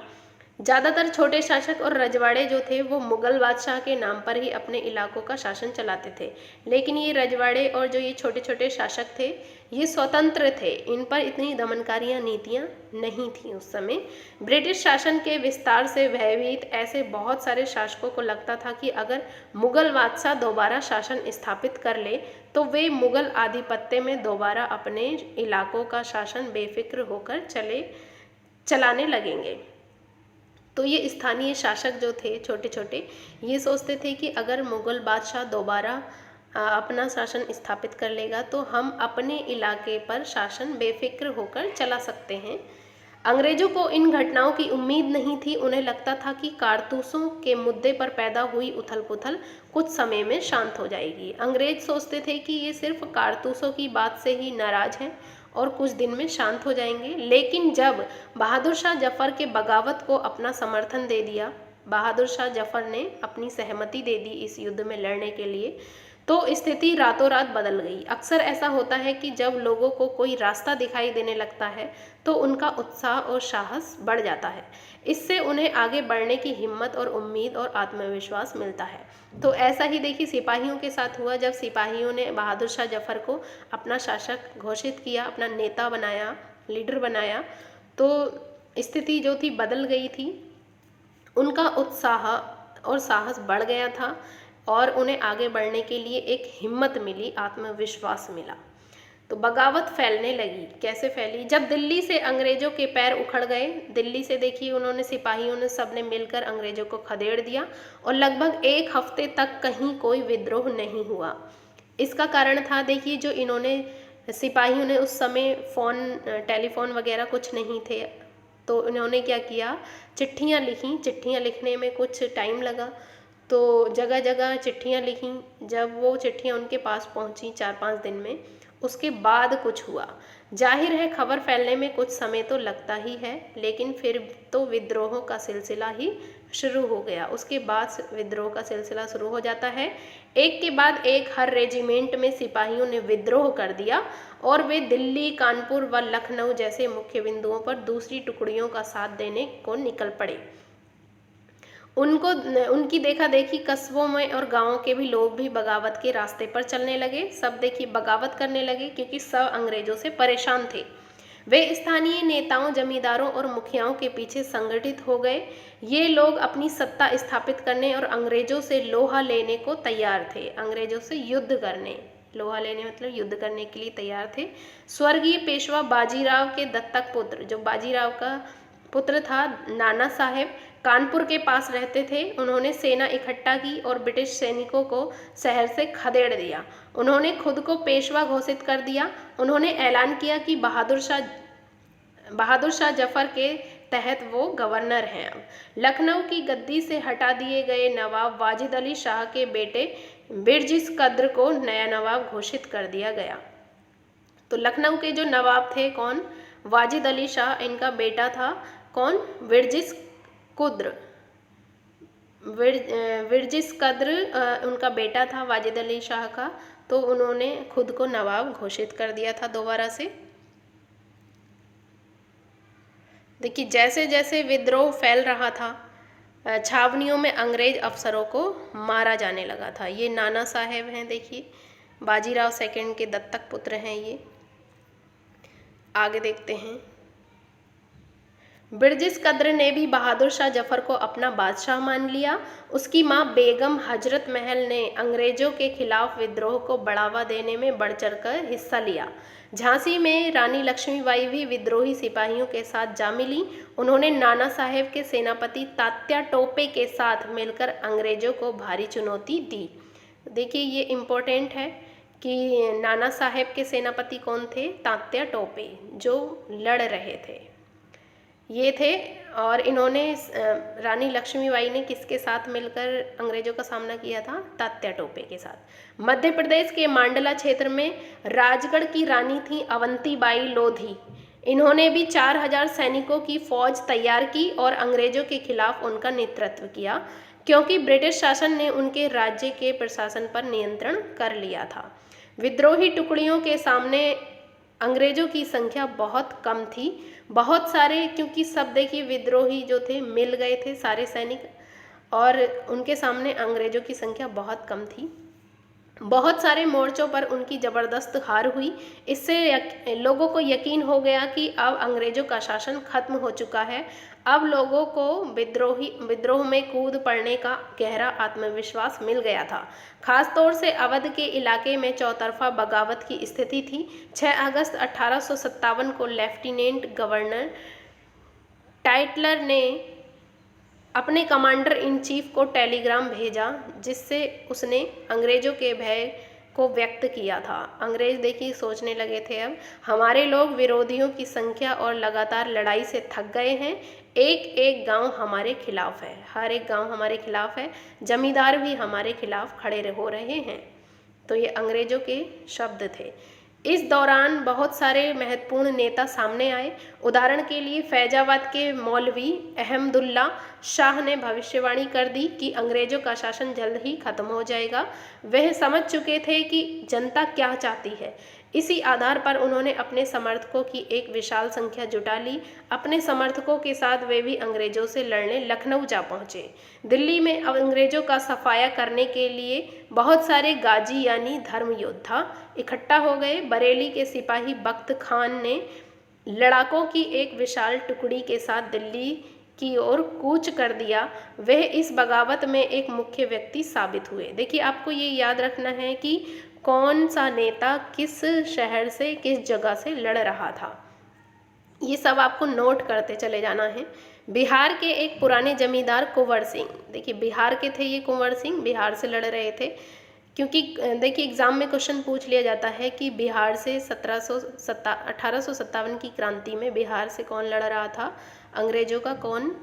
ज़्यादातर छोटे शासक और रजवाड़े जो थे वो मुगल बादशाह के नाम पर ही अपने इलाकों का शासन चलाते थे, लेकिन ये रजवाड़े और जो ये छोटे छोटे शासक थे ये स्वतंत्र थे, इन पर इतनी दमनकारियाँ नीतियाँ नहीं थीं उस समय। ब्रिटिश शासन के विस्तार से भयभीत ऐसे बहुत सारे शासकों को लगता था कि अगर मुगल बादशाह दोबारा शासन स्थापित कर ले तो वे मुगल आधिपत्य में दोबारा अपने इलाकों का शासन बेफिक्र होकर चलाने लगेंगे। तो ये स्थानीय शासक जो थे छोटे छोटे, ये सोचते थे कि अगर मुगल बादशाह दोबारा अपना शासन स्थापित कर लेगा तो हम अपने इलाके पर शासन बेफिक्र होकर चला सकते हैं। अंग्रेजों को इन घटनाओं की उम्मीद नहीं थी। उन्हें लगता था कि कारतूसों के मुद्दे पर पैदा हुई उथल पुथल कुछ समय में शांत हो जाएगी। अंग्रेज सोचते थे कि ये सिर्फ कारतूसों की बात से ही नाराज हैं और कुछ दिन में शांत हो जाएंगे। लेकिन जब बहादुर शाह जफर के बगावत को अपना समर्थन दे दिया, बहादुर शाह जफर ने अपनी सहमति दे दी इस युद्ध में लड़ने के लिए, तो स्थिति रातों रात बदल गई। अक्सर ऐसा होता है कि जब लोगों को कोई रास्ता दिखाई देने लगता है तो उनका उत्साह और साहस बढ़ जाता है। इससे उन्हें आगे बढ़ने की हिम्मत और उम्मीद और आत्मविश्वास मिलता है। तो ऐसा ही देखिए सिपाहियों के साथ हुआ। जब सिपाहियों ने बहादुर शाह जफर को अपना शासक घोषित किया, अपना नेता बनाया, लीडर बनाया, तो स्थिति जो थी बदल गई थी। उनका उत्साह और साहस बढ़ गया था और उन्हें आगे बढ़ने के लिए एक हिम्मत मिली, आत्मविश्वास मिला। तो बगावत फैलने लगी। कैसे फैली? जब दिल्ली से अंग्रेजों के पैर उखड़ गए, दिल्ली से देखिए उन्होंने सिपाहियों ने सबने मिलकर अंग्रेजों को खदेड़ दिया और लगभग एक हफ्ते तक कहीं कोई विद्रोह नहीं हुआ। इसका कारण था देखिए जो इन्होंने सिपाहियों ने उस समय टेलीफोन वगैरह कुछ नहीं थे, तो इन्होंने क्या किया, चिट्ठियाँ लिखीं। चिट्ठियाँ लिखने में कुछ टाइम लगा, तो जगह जगह चिट्ठियाँ लिखीं। जब वो चिट्ठियाँ उनके पास पहुँची 4-5 दिन में, उसके बाद कुछ हुआ। जाहिर है खबर फैलने में कुछ समय तो लगता ही है, लेकिन फिर तो विद्रोहों का सिलसिला ही शुरू हो गया। उसके बाद विद्रोह का सिलसिला शुरू हो जाता है। एक के बाद एक हर रेजिमेंट में सिपाहियों ने विद्रोह कर दिया और वे दिल्ली, कानपुर व लखनऊ जैसे मुख्य बिंदुओं पर दूसरी टुकड़ियों का साथ देने को निकल पड़े। उनकी देखा देखी कस्बों में और गांवों के भी लोग भी बगावत के रास्ते पर चलने लगे। सब देखिए बगावत करने लगे क्योंकि सब अंग्रेजों से परेशान थे। वे स्थानीय नेताओं, जमींदारों और मुखियाओं के पीछे संगठित हो गए। ये लोग अपनी सत्ता स्थापित करने और अंग्रेजों से लोहा लेने को तैयार थे। अंग्रेजों से युद्ध करने, लोहा लेने मतलब युद्ध करने के लिए तैयार थे। स्वर्गीय पेशवा बाजीराव के दत्तक पुत्र, जो बाजीराव का पुत्र था नाना साहेब, कानपुर के पास रहते थे। उन्होंने सेना इकट्ठा की और ब्रिटिश सैनिकों को शहर से खदेड़ दिया। उन्होंने खुद को पेशवा घोषित कर दिया। उन्होंने ऐलान किया कि बहादुर शाह जफर के तहत वो गवर्नर हैं। अब लखनऊ की गद्दी से हटा दिए गए नवाब वाजिद अली शाह के बेटे बिरजिस कद्र को नया नवाब घोषित कर दिया गया। तो लखनऊ के जो नवाब थे कौन? वाजिद अली शाह। इनका बेटा था कौन? बिरजिस कद्र उनका बेटा था वाजिद अली शाह का। तो उन्होंने खुद को नवाब घोषित कर दिया था दोबारा से। देखिए जैसे जैसे विद्रोह फैल रहा था, छावनियों में अंग्रेज अफसरों को मारा जाने लगा था। ये नाना साहेब हैं, देखिए बाजीराव सेकंड के दत्तक पुत्र हैं ये। आगे देखते हैं। बिरजिस कद्र ने भी बहादुर शाह जफर को अपना बादशाह मान लिया। उसकी मां बेगम हजरत महल ने अंग्रेजों के खिलाफ विद्रोह को बढ़ावा देने में बढ़ चढ़कर हिस्सा लिया। झांसी में रानी लक्ष्मीबाई भी विद्रोही सिपाहियों के साथ जा मिली। उन्होंने नाना साहेब के सेनापति तात्या टोपे के साथ मिलकर अंग्रेजों को भारी चुनौती दी। देखिए ये इम्पोर्टेंट है कि नाना साहेब के सेनापति कौन थे? तात्या टोपे, जो लड़ रहे थे ये थे। और इन्होंने रानी लक्ष्मीबाई ने किसके साथ मिलकर अंग्रेजों का सामना किया था? तात्या टोपे के साथ। मध्य प्रदेश के मांडला क्षेत्र में राजगढ़ की रानी थी अवंतीबाई लोधी। इन्होंने भी 4000 सैनिकों की फौज तैयार की और अंग्रेजों के खिलाफ उनका नेतृत्व किया, क्योंकि ब्रिटिश शासन ने उनके राज्य के प्रशासन पर नियंत्रण कर लिया था। विद्रोही टुकड़ियों के सामने अंग्रेजों की संख्या बहुत कम थी। बहुत सारे, क्योंकि सब देखिए विद्रोही जो थे मिल गए थे सारे सैनिक, और उनके सामने अंग्रेजों की संख्या बहुत कम थी। बहुत सारे मोर्चों पर उनकी ज़बरदस्त हार हुई। इससे लोगों को यकीन हो गया कि अब अंग्रेजों का शासन खत्म हो चुका है। अब लोगों को विद्रोह में कूद पड़ने का गहरा आत्मविश्वास मिल गया था। खासतौर से अवध के इलाके में चौतरफा बगावत की स्थिति थी। 6 अगस्त 1857 को लेफ्टिनेंट गवर्नर टाइटलर ने अपने कमांडर इन चीफ को टेलीग्राम भेजा, जिससे उसने अंग्रेजों के भय को व्यक्त किया था। अंग्रेज देखिए सोचने लगे थे अब हमारे लोग विरोधियों की संख्या और लगातार लड़ाई से थक गए हैं। एक एक गांव हमारे खिलाफ है, हर एक गांव हमारे खिलाफ है, जमींदार भी हमारे खिलाफ खड़े हो रहे हैं। तो ये अंग्रेजों के शब्द थे। इस दौरान बहुत सारे महत्वपूर्ण नेता सामने आए। उदाहरण के लिए फैजाबाद के मौलवी अहमदुल्ला शाह ने भविष्यवाणी कर दी कि अंग्रेजों का शासन जल्द ही खत्म हो जाएगा। वह समझ चुके थे कि जनता क्या चाहती है। इसी आधार पर उन्होंने अपने समर्थकों की एक विशाल संख्या जुटा ली। अपने समर्थकों के साथ वे भी अंग्रेजों से लड़ने लखनऊ जा पहुँचे। दिल्ली में अंग्रेजों का सफाया करने के लिए बहुत सारे गाजी यानी धर्म योद्धा इकट्ठा हो गए। बरेली के सिपाही बख्त खान ने लड़ाकों की एक विशाल टुकड़ी के साथ दिल्ली की ओर कूच कर दिया। वह इस बगावत में एक मुख्य व्यक्ति साबित हुए। देखिए आपको ये याद रखना है कि कौन सा नेता किस शहर से किस जगह से लड़ रहा था, ये सब आपको नोट करते चले जाना है। बिहार के एक पुराने जमींदार कुंवर सिंह, देखिए बिहार के थे ये कुंवर सिंह, बिहार से लड़ रहे थे। क्योंकि देखिए एग्ज़ाम में क्वेश्चन पूछ लिया जाता है कि बिहार से 1857 की क्रांति में बिहार से कौन लड़ रहा था, अंग्रेजों का कौन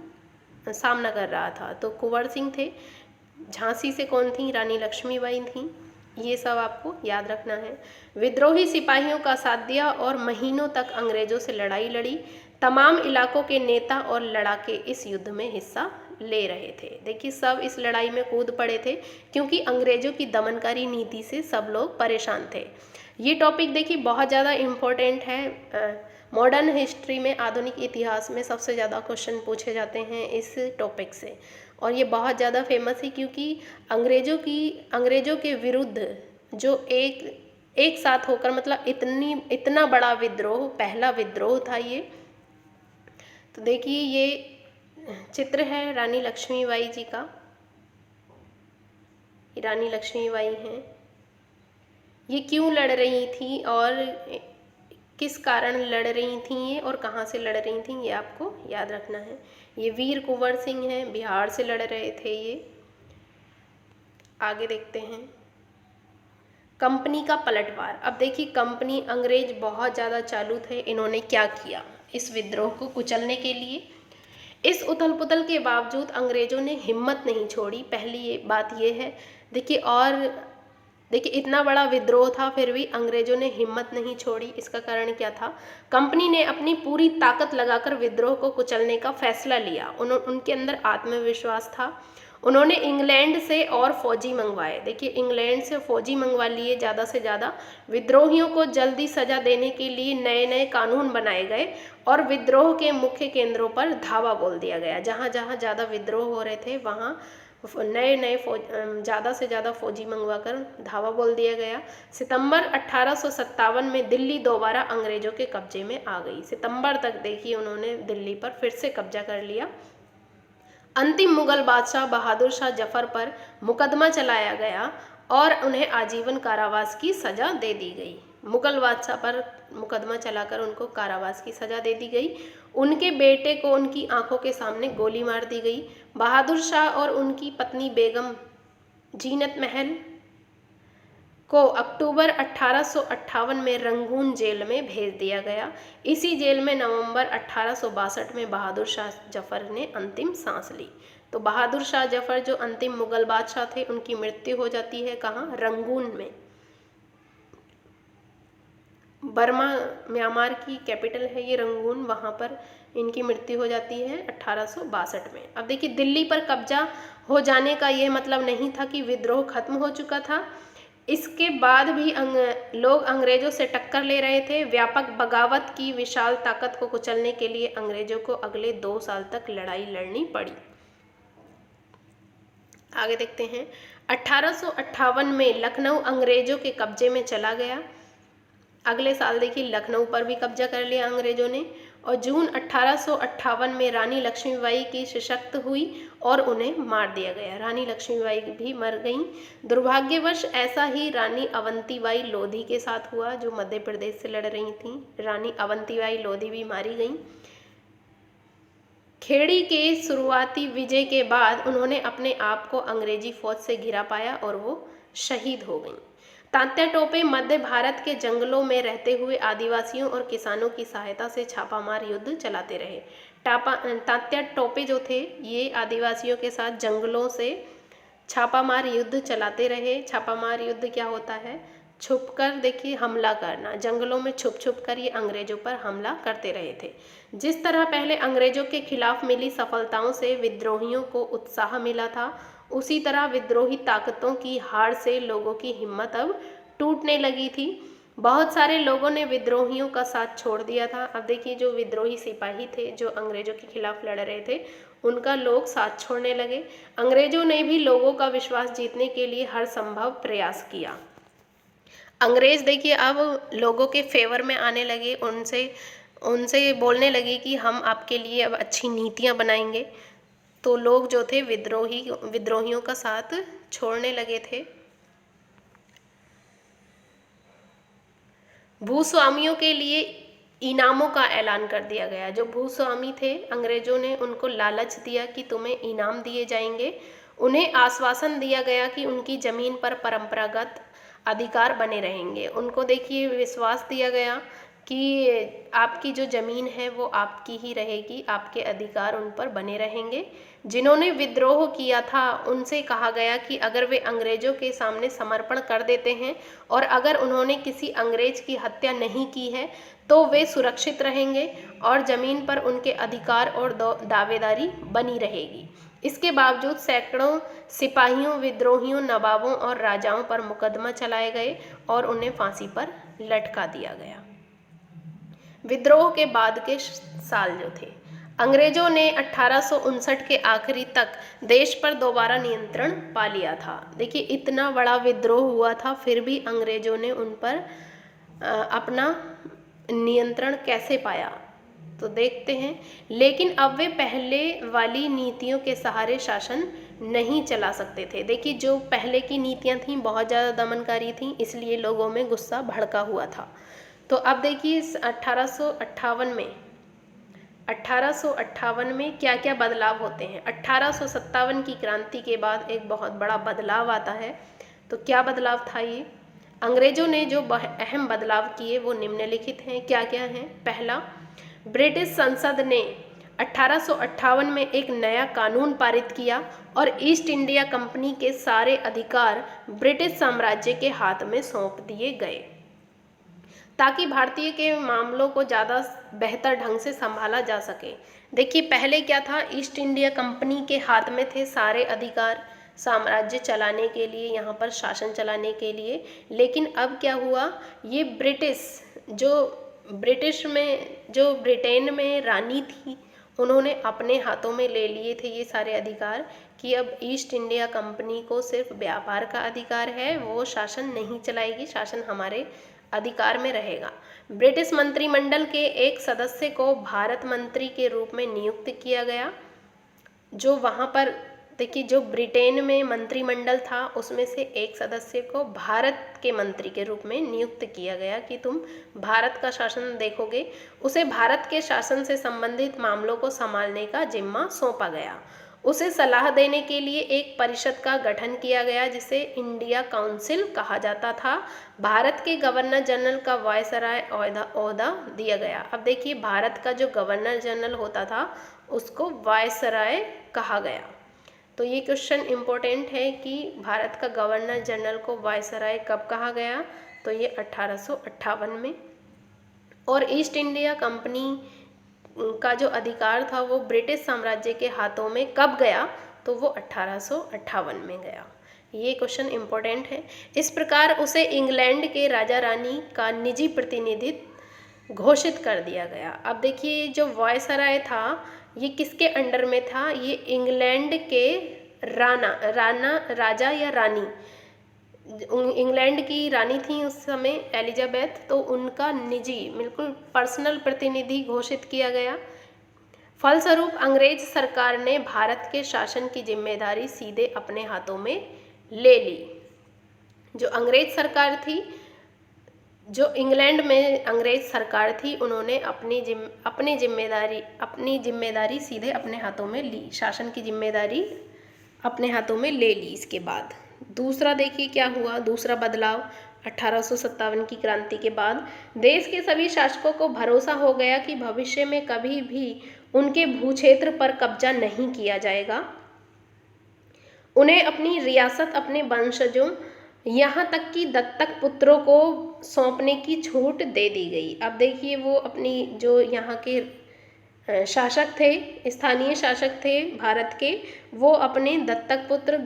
सामना कर रहा था, तो कुंवर सिंह थे। झांसी से कौन थी? रानी लक्ष्मीबाई थी। ये सब आपको याद रखना है। विद्रोही सिपाहियों का साथ दिया और महीनों तक अंग्रेजों से लड़ाई लड़ी। तमाम इलाकों के नेता और लड़ाके इस युद्ध में हिस्सा ले रहे थे। देखिए सब इस लड़ाई में कूद पड़े थे, क्योंकि अंग्रेजों की दमनकारी नीति से सब लोग परेशान थे। ये टॉपिक देखिए बहुत ज़्यादा इम्पोर्टेंट है। मॉडर्न हिस्ट्री में, आधुनिक इतिहास में सबसे ज़्यादा क्वेश्चन पूछे जाते हैं इस टॉपिक से, और ये बहुत ज़्यादा फेमस है क्योंकि अंग्रेजों के विरुद्ध जो एक साथ होकर, मतलब इतना बड़ा विद्रोह, पहला विद्रोह था ये। तो देखिए ये चित्र है रानी लक्ष्मीबाई जी का। रानी लक्ष्मीबाई हैं, ये क्यों लड़ रही थी और किस कारण लड़ रही थी ये, और कहाँ से लड़ रही थी, ये आपको याद रखना है। ये वीर कुंवर सिंह हैं, बिहार से लड़ रहे थे ये। आगे देखते हैं कंपनी का पलटवार। अब देखिए कंपनी, अंग्रेज बहुत ज़्यादा चालू थे। इन्होंने क्या किया इस विद्रोह को कुचलने के लिए? इस उथल पुथल के बावजूद अंग्रेजों ने हिम्मत नहीं छोड़ी। पहली ये बात ये है। देखिए इतना बड़ा विद्रोह था, फिर भी अंग्रेजों ने हिम्मत नहीं छोड़ी। इसका कारण क्या था? कंपनी ने अपनी पूरी ताकत लगाकर विद्रोह को कुचलने का फैसला लिया। उनके अंदर आत्मविश्वास था। उन्होंने इंग्लैंड से और फौजी मंगवाए। देखिए इंग्लैंड से फौजी मंगवा लिए ज़्यादा से ज़्यादा। विद्रोहियों को जल्दी सजा देने के लिए नए नए कानून बनाए गए और विद्रोह के मुख्य केंद्रों पर धावा बोल दिया गया। जहाँ जहाँ ज़्यादा विद्रोह हो रहे थे वहाँ नए नए ज़्यादा से ज़्यादा फौजी मंगवाकर धावा बोल दिया गया। सितंबर 1857 में दिल्ली दोबारा अंग्रेज़ों के कब्जे में आ गई। सितंबर तक देखिए उन्होंने दिल्ली पर फिर से कब्जा कर लिया। अंतिम मुगल बादशाह बहादुर शाह जफर पर मुकदमा चलाया गया और उन्हें आजीवन कारावास की सज़ा दे दी गई। मुगल बादशाह पर मुकदमा चलाकर उनको कारावास की सज़ा दे दी गई। उनके बेटे को उनकी आंखों के सामने गोली मार दी गई। बहादुर शाह और उनकी पत्नी बेगम जीनत महल को अक्टूबर 1858 में रंगून जेल में भेज दिया गया। इसी जेल में नवंबर 1862 में बहादुर शाह जफर ने अंतिम सांस ली। तो बहादुर शाह जफर जो अंतिम मुगल बादशाह थे, उनकी मृत्यु हो जाती है कहाँ? रंगून में। बर्मा म्यांमार की कैपिटल है ये रंगून, वहाँ पर इनकी मृत्यु हो जाती है 1862 में। अब देखिए दिल्ली पर कब्जा हो जाने का ये मतलब नहीं था कि विद्रोह खत्म हो चुका था। इसके बाद भी लोग अंग्रेजों से टक्कर ले रहे थे। व्यापक बगावत की विशाल ताकत को कुचलने के लिए अंग्रेजों को अगले 2 साल तक लड़ाई लड़नी पड़ी। आगे देखते हैं। 1858 में लखनऊ अंग्रेजों के कब्जे में चला गया। अगले साल देखिए लखनऊ पर भी कब्जा कर लिया अंग्रेजों ने। और जून 1858 में रानी लक्ष्मीबाई की सशक्त हुई और उन्हें मार दिया गया। रानी लक्ष्मीबाई भी मर गईं। दुर्भाग्यवश ऐसा ही रानी अवंतीबाई लोधी के साथ हुआ, जो मध्य प्रदेश से लड़ रही थीं। रानी अवंतीबाई लोधी भी मारी गईं। खेड़ी के शुरुआती विजय के बाद उन्होंने अपने आप को अंग्रेजी फौज से घिरा पाया और वो शहीद हो गईं। तात्या टोपे मध्य भारत के जंगलों में रहते हुए आदिवासियों और किसानों की सहायता से छापामार युद्ध चलाते रहे। तात्या टोपे जो थे ये आदिवासियों के साथ जंगलों से छापामार युद्ध चलाते रहे। छापामार युद्ध क्या होता है? छुपकर देखिए हमला करना, जंगलों में छुप छुप कर ये अंग्रेजों पर हमला करते रहे थे। जिस तरह पहले अंग्रेजों के खिलाफ मिली सफलताओं से विद्रोहियों को उत्साह मिला था, उसी तरह विद्रोही ताकतों की हार से लोगों की हिम्मत अब टूटने लगी थी। बहुत सारे लोगों ने विद्रोहियों का साथ छोड़ दिया था। अब देखिए जो विद्रोही सिपाही थे जो अंग्रेजों के खिलाफ लड़ रहे थे, उनका लोग साथ छोड़ने लगे। अंग्रेजों ने भी लोगों का विश्वास जीतने के लिए हर संभव प्रयास किया। अंग्रेज देखिए अब लोगों के फेवर में आने लगे, उनसे बोलने लगे कि हम आपके लिए अब अच्छी नीतियां बनाएंगे। तो लोग जो थे विद्रोहियों का साथ छोड़ने लगे थे। भूस्वामियों के लिए इनामों का ऐलान कर दिया गया। जो भूस्वामी थे अंग्रेजों ने उनको लालच दिया कि तुम्हें इनाम दिए जाएंगे। उन्हें आश्वासन दिया गया कि उनकी ज़मीन पर परंपरागत अधिकार बने रहेंगे। उनको देखिए विश्वास दिया गया कि आपकी जो ज़मीन है वो आपकी ही रहेगी, आपके अधिकार उन पर बने रहेंगे। जिन्होंने विद्रोह किया था उनसे कहा गया कि अगर वे अंग्रेजों के सामने समर्पण कर देते हैं और अगर उन्होंने किसी अंग्रेज की हत्या नहीं की है तो वे सुरक्षित रहेंगे और ज़मीन पर उनके अधिकार और दावेदारी बनी रहेगी। इसके बावजूद सैकड़ों सिपाहियों, विद्रोहियों, नवाबों और राजाओं पर मुकदमा चलाए गए और उन्हें फांसी पर लटका दिया गया। विद्रोह के बाद के साल जो थे, अंग्रेजों ने 1859 के आखिरी तक देश पर दोबारा नियंत्रण पा लिया था। देखिए इतना बड़ा विद्रोह हुआ था, फिर भी अंग्रेजों ने उन पर अपना नियंत्रण कैसे पाया तो देखते हैं। लेकिन अब वे पहले वाली नीतियों के सहारे शासन नहीं चला सकते थे। देखिए जो पहले की नीतियां थीं बहुत ज़्यादा दमनकारी थीं, इसलिए लोगों में गुस्सा भड़का हुआ था। तो अब देखिए 1858 में क्या क्या बदलाव होते हैं। 1857 की क्रांति के बाद एक बहुत बड़ा बदलाव आता है। तो क्या बदलाव था ये? अंग्रेजों ने जो अहम बदलाव किए वो निम्नलिखित हैं। क्या क्या हैं? पहला, ब्रिटिश संसद ने 1858 में एक नया कानून पारित किया और ईस्ट इंडिया कंपनी के सारे अधिकार ब्रिटिश साम्राज्य के हाथ में सौंप दिए गए ताकि भारतीय के मामलों को ज़्यादा बेहतर ढंग से संभाला जा सके। देखिए पहले क्या था, ईस्ट इंडिया कंपनी के हाथ में थे सारे अधिकार साम्राज्य चलाने के लिए, यहाँ पर शासन चलाने के लिए। लेकिन अब क्या हुआ, ये ब्रिटेन में जो ब्रिटेन में रानी थी उन्होंने अपने हाथों में ले लिए थे ये सारे अधिकार कि अब ईस्ट इंडिया कंपनी को सिर्फ व्यापार का अधिकार है, वो शासन नहीं चलाएगी, शासन हमारे अधिकार में रहेगा। ब्रिटिश मंत्रिमंडल के एक सदस्य को भारत मंत्री के रूप में नियुक्त किया गया। जो वहाँ पर देखिए, जो ब्रिटेन में मंत्रिमंडल था उसमें से एक सदस्य को भारत के मंत्री के रूप में नियुक्त किया गया कि तुम भारत का शासन देखोगे। उसे भारत के शासन से संबंधित मामलों को संभालने का जिम्मा सौंपा गया। उसे सलाह देने के लिए एक परिषद का गठन किया गया जिसे इंडिया काउंसिल कहा जाता था। भारत के गवर्नर जनरल का वायसराय ओहदा दिया गया। अब देखिए, भारत का जो गवर्नर जनरल होता था उसको वायसराय कहा गया। तो ये क्वेश्चन इम्पोर्टेंट है कि भारत का गवर्नर जनरल को वायसराय कब कहा गया, तो ये 1858 में। और ईस्ट इंडिया कंपनी का जो अधिकार था वो ब्रिटिश साम्राज्य के हाथों में कब गया, तो वो 1858 में गया। ये क्वेश्चन इम्पोर्टेंट है। इस प्रकार उसे इंग्लैंड के राजा रानी का निजी प्रतिनिधित्व घोषित कर दिया गया। अब देखिए, जो वायसराय था ये किसके अंडर में था, ये इंग्लैंड के राजा या रानी, इंग्लैंड की रानी थी उस समय एलिजाबेथ, तो उनका निजी बिल्कुल पर्सनल प्रतिनिधि घोषित किया गया। फलस्वरूप अंग्रेज सरकार ने भारत के शासन की जिम्मेदारी सीधे अपने हाथों में ले ली। जो अंग्रेज सरकार थी, जो इंग्लैंड में अंग्रेज सरकार थी, उन्होंने अपनी जिम्मेदारी सीधे अपने हाथों में ली, शासन की जिम्मेदारी अपने हाथों में ले ली। इसके बाद दूसरा देखिए क्या हुआ, दूसरा बदलाव 1857 की क्रांति के बाद देश के सभी शासकों को भरोसा हो गया कि भविष्य में कभी भी उनके भूक्षेत्र पर कब्जा नहीं किया जाएगा। उन्हें अपनी रियासत अपने वंशजों, यहाँ तक कि दत्तक पुत्रों को सौंपने की छूट दे दी गई। अब देखिए, वो अपनी जो यहाँ के शासक थे, स्थानीय शासक थे भारत के, वो अपने दत्तक पुत्र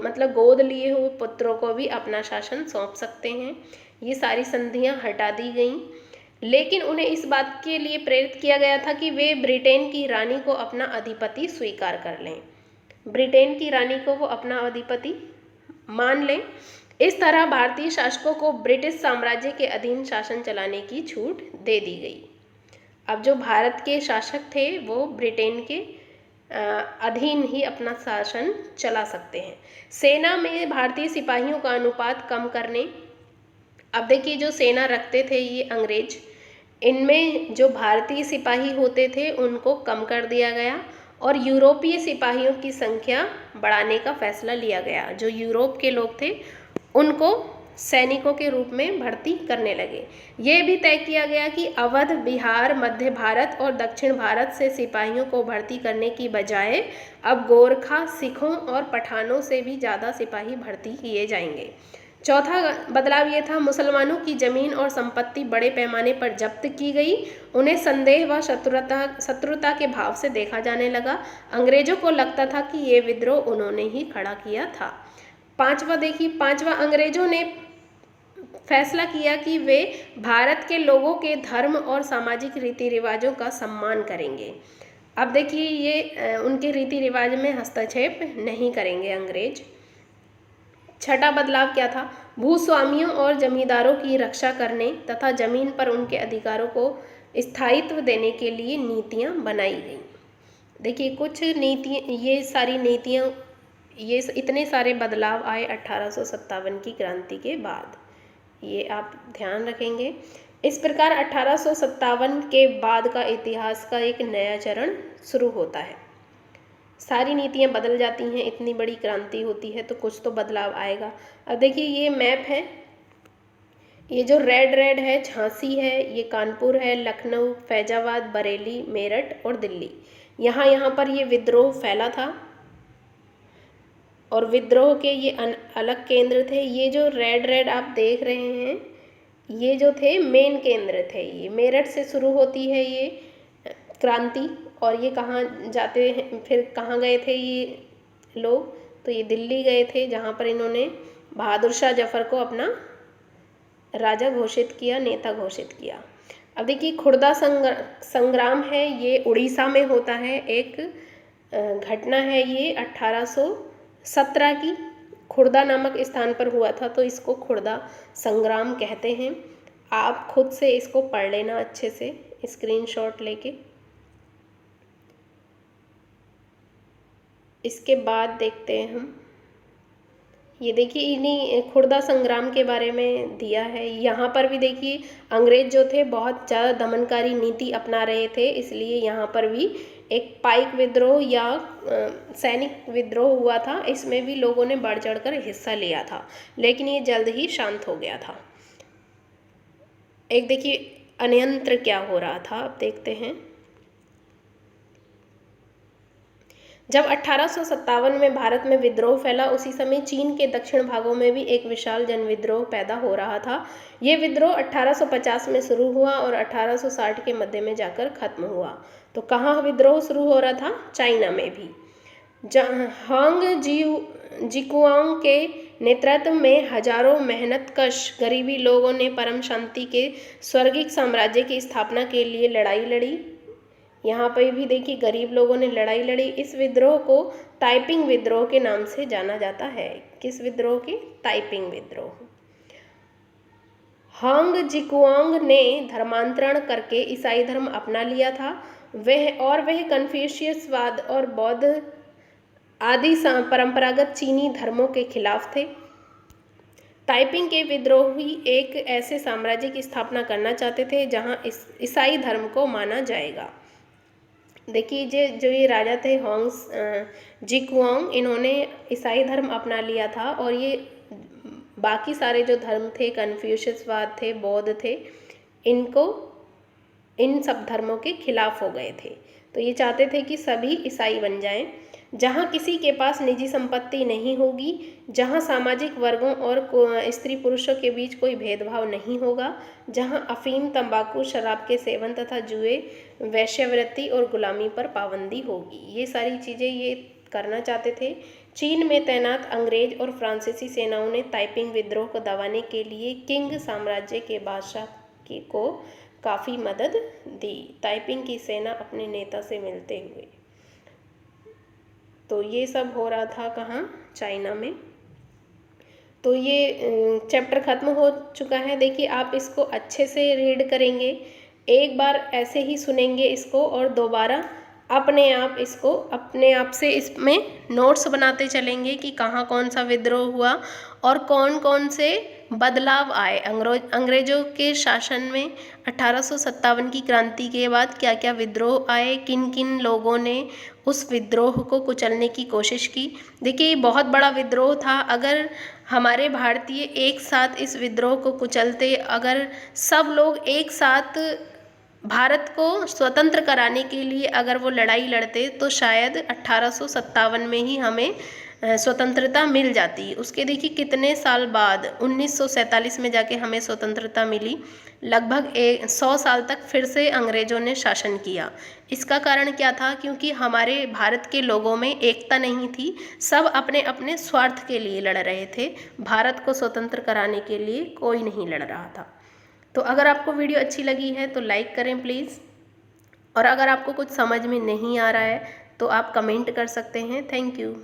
मतलब गोद लिए हुए पुत्रों को भी अपना शासन सौंप सकते हैं। ये सारी संधियाँ हटा दी गईं, लेकिन उन्हें इस बात के लिए प्रेरित किया गया था कि वे ब्रिटेन की रानी को अपना अधिपति स्वीकार कर लें, ब्रिटेन की रानी को वो अपना अधिपति मान लें। इस तरह भारतीय शासकों को ब्रिटिश साम्राज्य के अधीन शासन चलाने की छूट दे दी गई। अब जो भारत के शासक थे वो ब्रिटेन के अधीन ही अपना शासन चला सकते हैं। सेना में भारतीय सिपाहियों का अनुपात कम करने, अब देखिए, जो सेना रखते थे ये अंग्रेज, इनमें जो भारतीय सिपाही होते थे उनको कम कर दिया गया और यूरोपीय सिपाहियों की संख्या बढ़ाने का फैसला लिया गया। जो यूरोप के लोग थे उनको सैनिकों के रूप में भर्ती करने लगे। ये भी तय किया गया कि अवध, बिहार, मध्य भारत और दक्षिण भारत से सिपाहियों को भर्ती करने की बजाय अब गोरखा, सिखों और पठानों से भी ज़्यादा सिपाही भर्ती किए जाएंगे। चौथा बदलाव ये था, मुसलमानों की जमीन और संपत्ति बड़े पैमाने पर जब्त की गई। उन्हें संदेह व शत्रुता के भाव से देखा जाने लगा। अंग्रेजों को लगता था कि ये विद्रोह उन्होंने ही खड़ा किया था। पांचवा देखिए, अंग्रेजों ने फैसला किया कि वे भारत के लोगों के धर्म और सामाजिक रीति रिवाजों का सम्मान करेंगे। अब देखिए, ये उनके रीति रिवाज में हस्तक्षेप नहीं करेंगे अंग्रेज। छठा बदलाव क्या था, भूस्वामियों और जमींदारों की रक्षा करने तथा जमीन पर उनके अधिकारों को स्थायित्व देने के लिए नीतियां बनाई गई। देखिए, कुछ नीतियां, ये सारी नीतियां, ये इतने सारे बदलाव आए 1857 की क्रांति के बाद, ये आप ध्यान रखेंगे। इस प्रकार 1857 के बाद का इतिहास का एक नया चरण शुरू होता है। सारी नीतियां बदल जाती हैं, इतनी बड़ी क्रांति होती है तो कुछ तो बदलाव आएगा। अब देखिए, ये मैप है, ये जो रेड है झांसी है, ये कानपुर है, लखनऊ, फैजाबाद, बरेली, मेरठ और दिल्ली। यहाँ पर ये विद्रोह फैला था और विद्रोह के ये अलग केंद्र थे। ये जो रेड आप देख रहे हैं, ये जो थे मेन केंद्र थे। ये मेरठ से शुरू होती है ये क्रांति, और ये कहाँ जाते हैं, फिर कहाँ गए थे ये लोग, तो ये दिल्ली गए थे, जहाँ पर इन्होंने बहादुर शाह जफर को अपना राजा घोषित किया, नेता घोषित किया। अब देखिए खुर्दा संग्राम है, ये उड़ीसा में होता है। एक घटना है ये 1817 की, खुर्दा नामक स्थान पर हुआ था, तो इसको खुर्दा संग्राम कहते हैं। आप खुद से इसको पढ़ लेना अच्छे से स्क्रीनशॉट लेके। इसके बाद देखते हैं हम, ये देखिए इन्हीं खुर्दा संग्राम के बारे में दिया है। यहाँ पर भी देखिए अंग्रेज जो थे बहुत ज़्यादा दमनकारी नीति अपना रहे थे, इसलिए यहाँ पर भी एक पाइक विद्रोह या सैनिक विद्रोह हुआ था। इसमें भी लोगों ने बढ़ चढ़कर हिस्सा लिया था, लेकिन ये जल्द ही शांत हो गया था। एक देखिए अन्यंत्र क्या हो रहा था, अब देखते हैं। जब 1857 में भारत में विद्रोह फैला, उसी समय चीन के दक्षिण भागों में भी एक विशाल जन विद्रोह पैदा हो रहा था। ये विद्रोह 1850 में शुरू हुआ और 1860 के मध्य में जाकर खत्म हुआ। तो कहाँ विद्रोह शुरू हो रहा था? चाइना में भी। हांग जिकुआंग के नेतृत्व में हजारों मेहनतकश गरीबी लोगों ने परम शांति के स्वर्गिक साम्राज्य की स्थापना के लिए लड़ाई लड़ी। यहाँ पर भी देखिए गरीब लोगों ने लड़ाई लड़ी। इस विद्रोह को ताइपिंग विद्रोह के नाम से जाना जाता है। किस विद्रोह की? ताइपिंग विद्रोह। हांग जिकुआंग ने धर्मांतरण करके ईसाई धर्म अपना लिया था। वह कन्फ्यूशियसवाद और बौद्ध आदि परंपरागत चीनी धर्मों के खिलाफ थे। ताइपिंग के विद्रोही एक ऐसे साम्राज्य की स्थापना करना चाहते थे जहां ईसाई धर्म को माना जाएगा। देखिए जो ये राजा थे हांग जिकुआंग, इन्होंने ईसाई धर्म अपना लिया था और ये बाकी सारे जो धर्म थे, कन्फ्यूशियसवाद थे, बौद्ध थे, इन सब धर्मों के खिलाफ हो गए थे। तो ये चाहते थे कि सभी ईसाई बन जाएं, जहाँ किसी के पास निजी संपत्ति नहीं होगी, जहाँ सामाजिक वर्गों और स्त्री पुरुषों के बीच कोई भेदभाव नहीं होगा, जहाँ अफीम, तंबाकू, शराब के सेवन तथा जुए, वेश्यावृत्ति और गुलामी पर पाबंदी होगी। ये सारी चीज़ें ये करना चाहते थे। चीन में तैनात अंग्रेज और फ्रांसीसी सेनाओं ने ताइपिंग विद्रोह को दबाने के लिए किंग साम्राज्य के बादशाह को काफ़ी मदद दी। ताइपिंग की सेना अपने नेता से मिलते हुए। तो ये सब हो रहा था कहाँ? चाइना में। तो ये चैप्टर ख़त्म हो चुका है। देखिए आप इसको अच्छे से रीड करेंगे, एक बार ऐसे ही सुनेंगे इसको और दोबारा अपने आप से इसमें नोट्स बनाते चलेंगे कि कहाँ कौन सा विद्रोह हुआ और कौन कौन से बदलाव आए अंग्रेजों के शासन में। 1857 की क्रांति के बाद क्या क्या विद्रोह आए, किन किन लोगों ने उस विद्रोह को कुचलने की कोशिश की। देखिए ये बहुत बड़ा विद्रोह था। अगर हमारे भारतीय एक साथ इस विद्रोह को कुचलते, अगर सब लोग एक साथ भारत को स्वतंत्र कराने के लिए अगर वो लड़ाई लड़ते, तो शायद 1857 में ही हमें स्वतंत्रता मिल जाती। उसके देखिए कितने साल बाद 1947 में जाके हमें स्वतंत्रता मिली। लगभग 100 साल तक फिर से अंग्रेजों ने शासन किया। इसका कारण क्या था? क्योंकि हमारे भारत के लोगों में एकता नहीं थी, सब अपने अपने स्वार्थ के लिए लड़ रहे थे। भारत को स्वतंत्र कराने के लिए कोई नहीं लड़ रहा था। तो अगर आपको वीडियो अच्छी लगी है तो लाइक करें प्लीज़, और अगर आपको कुछ समझ में नहीं आ रहा है तो आप कमेंट कर सकते हैं। Thank you.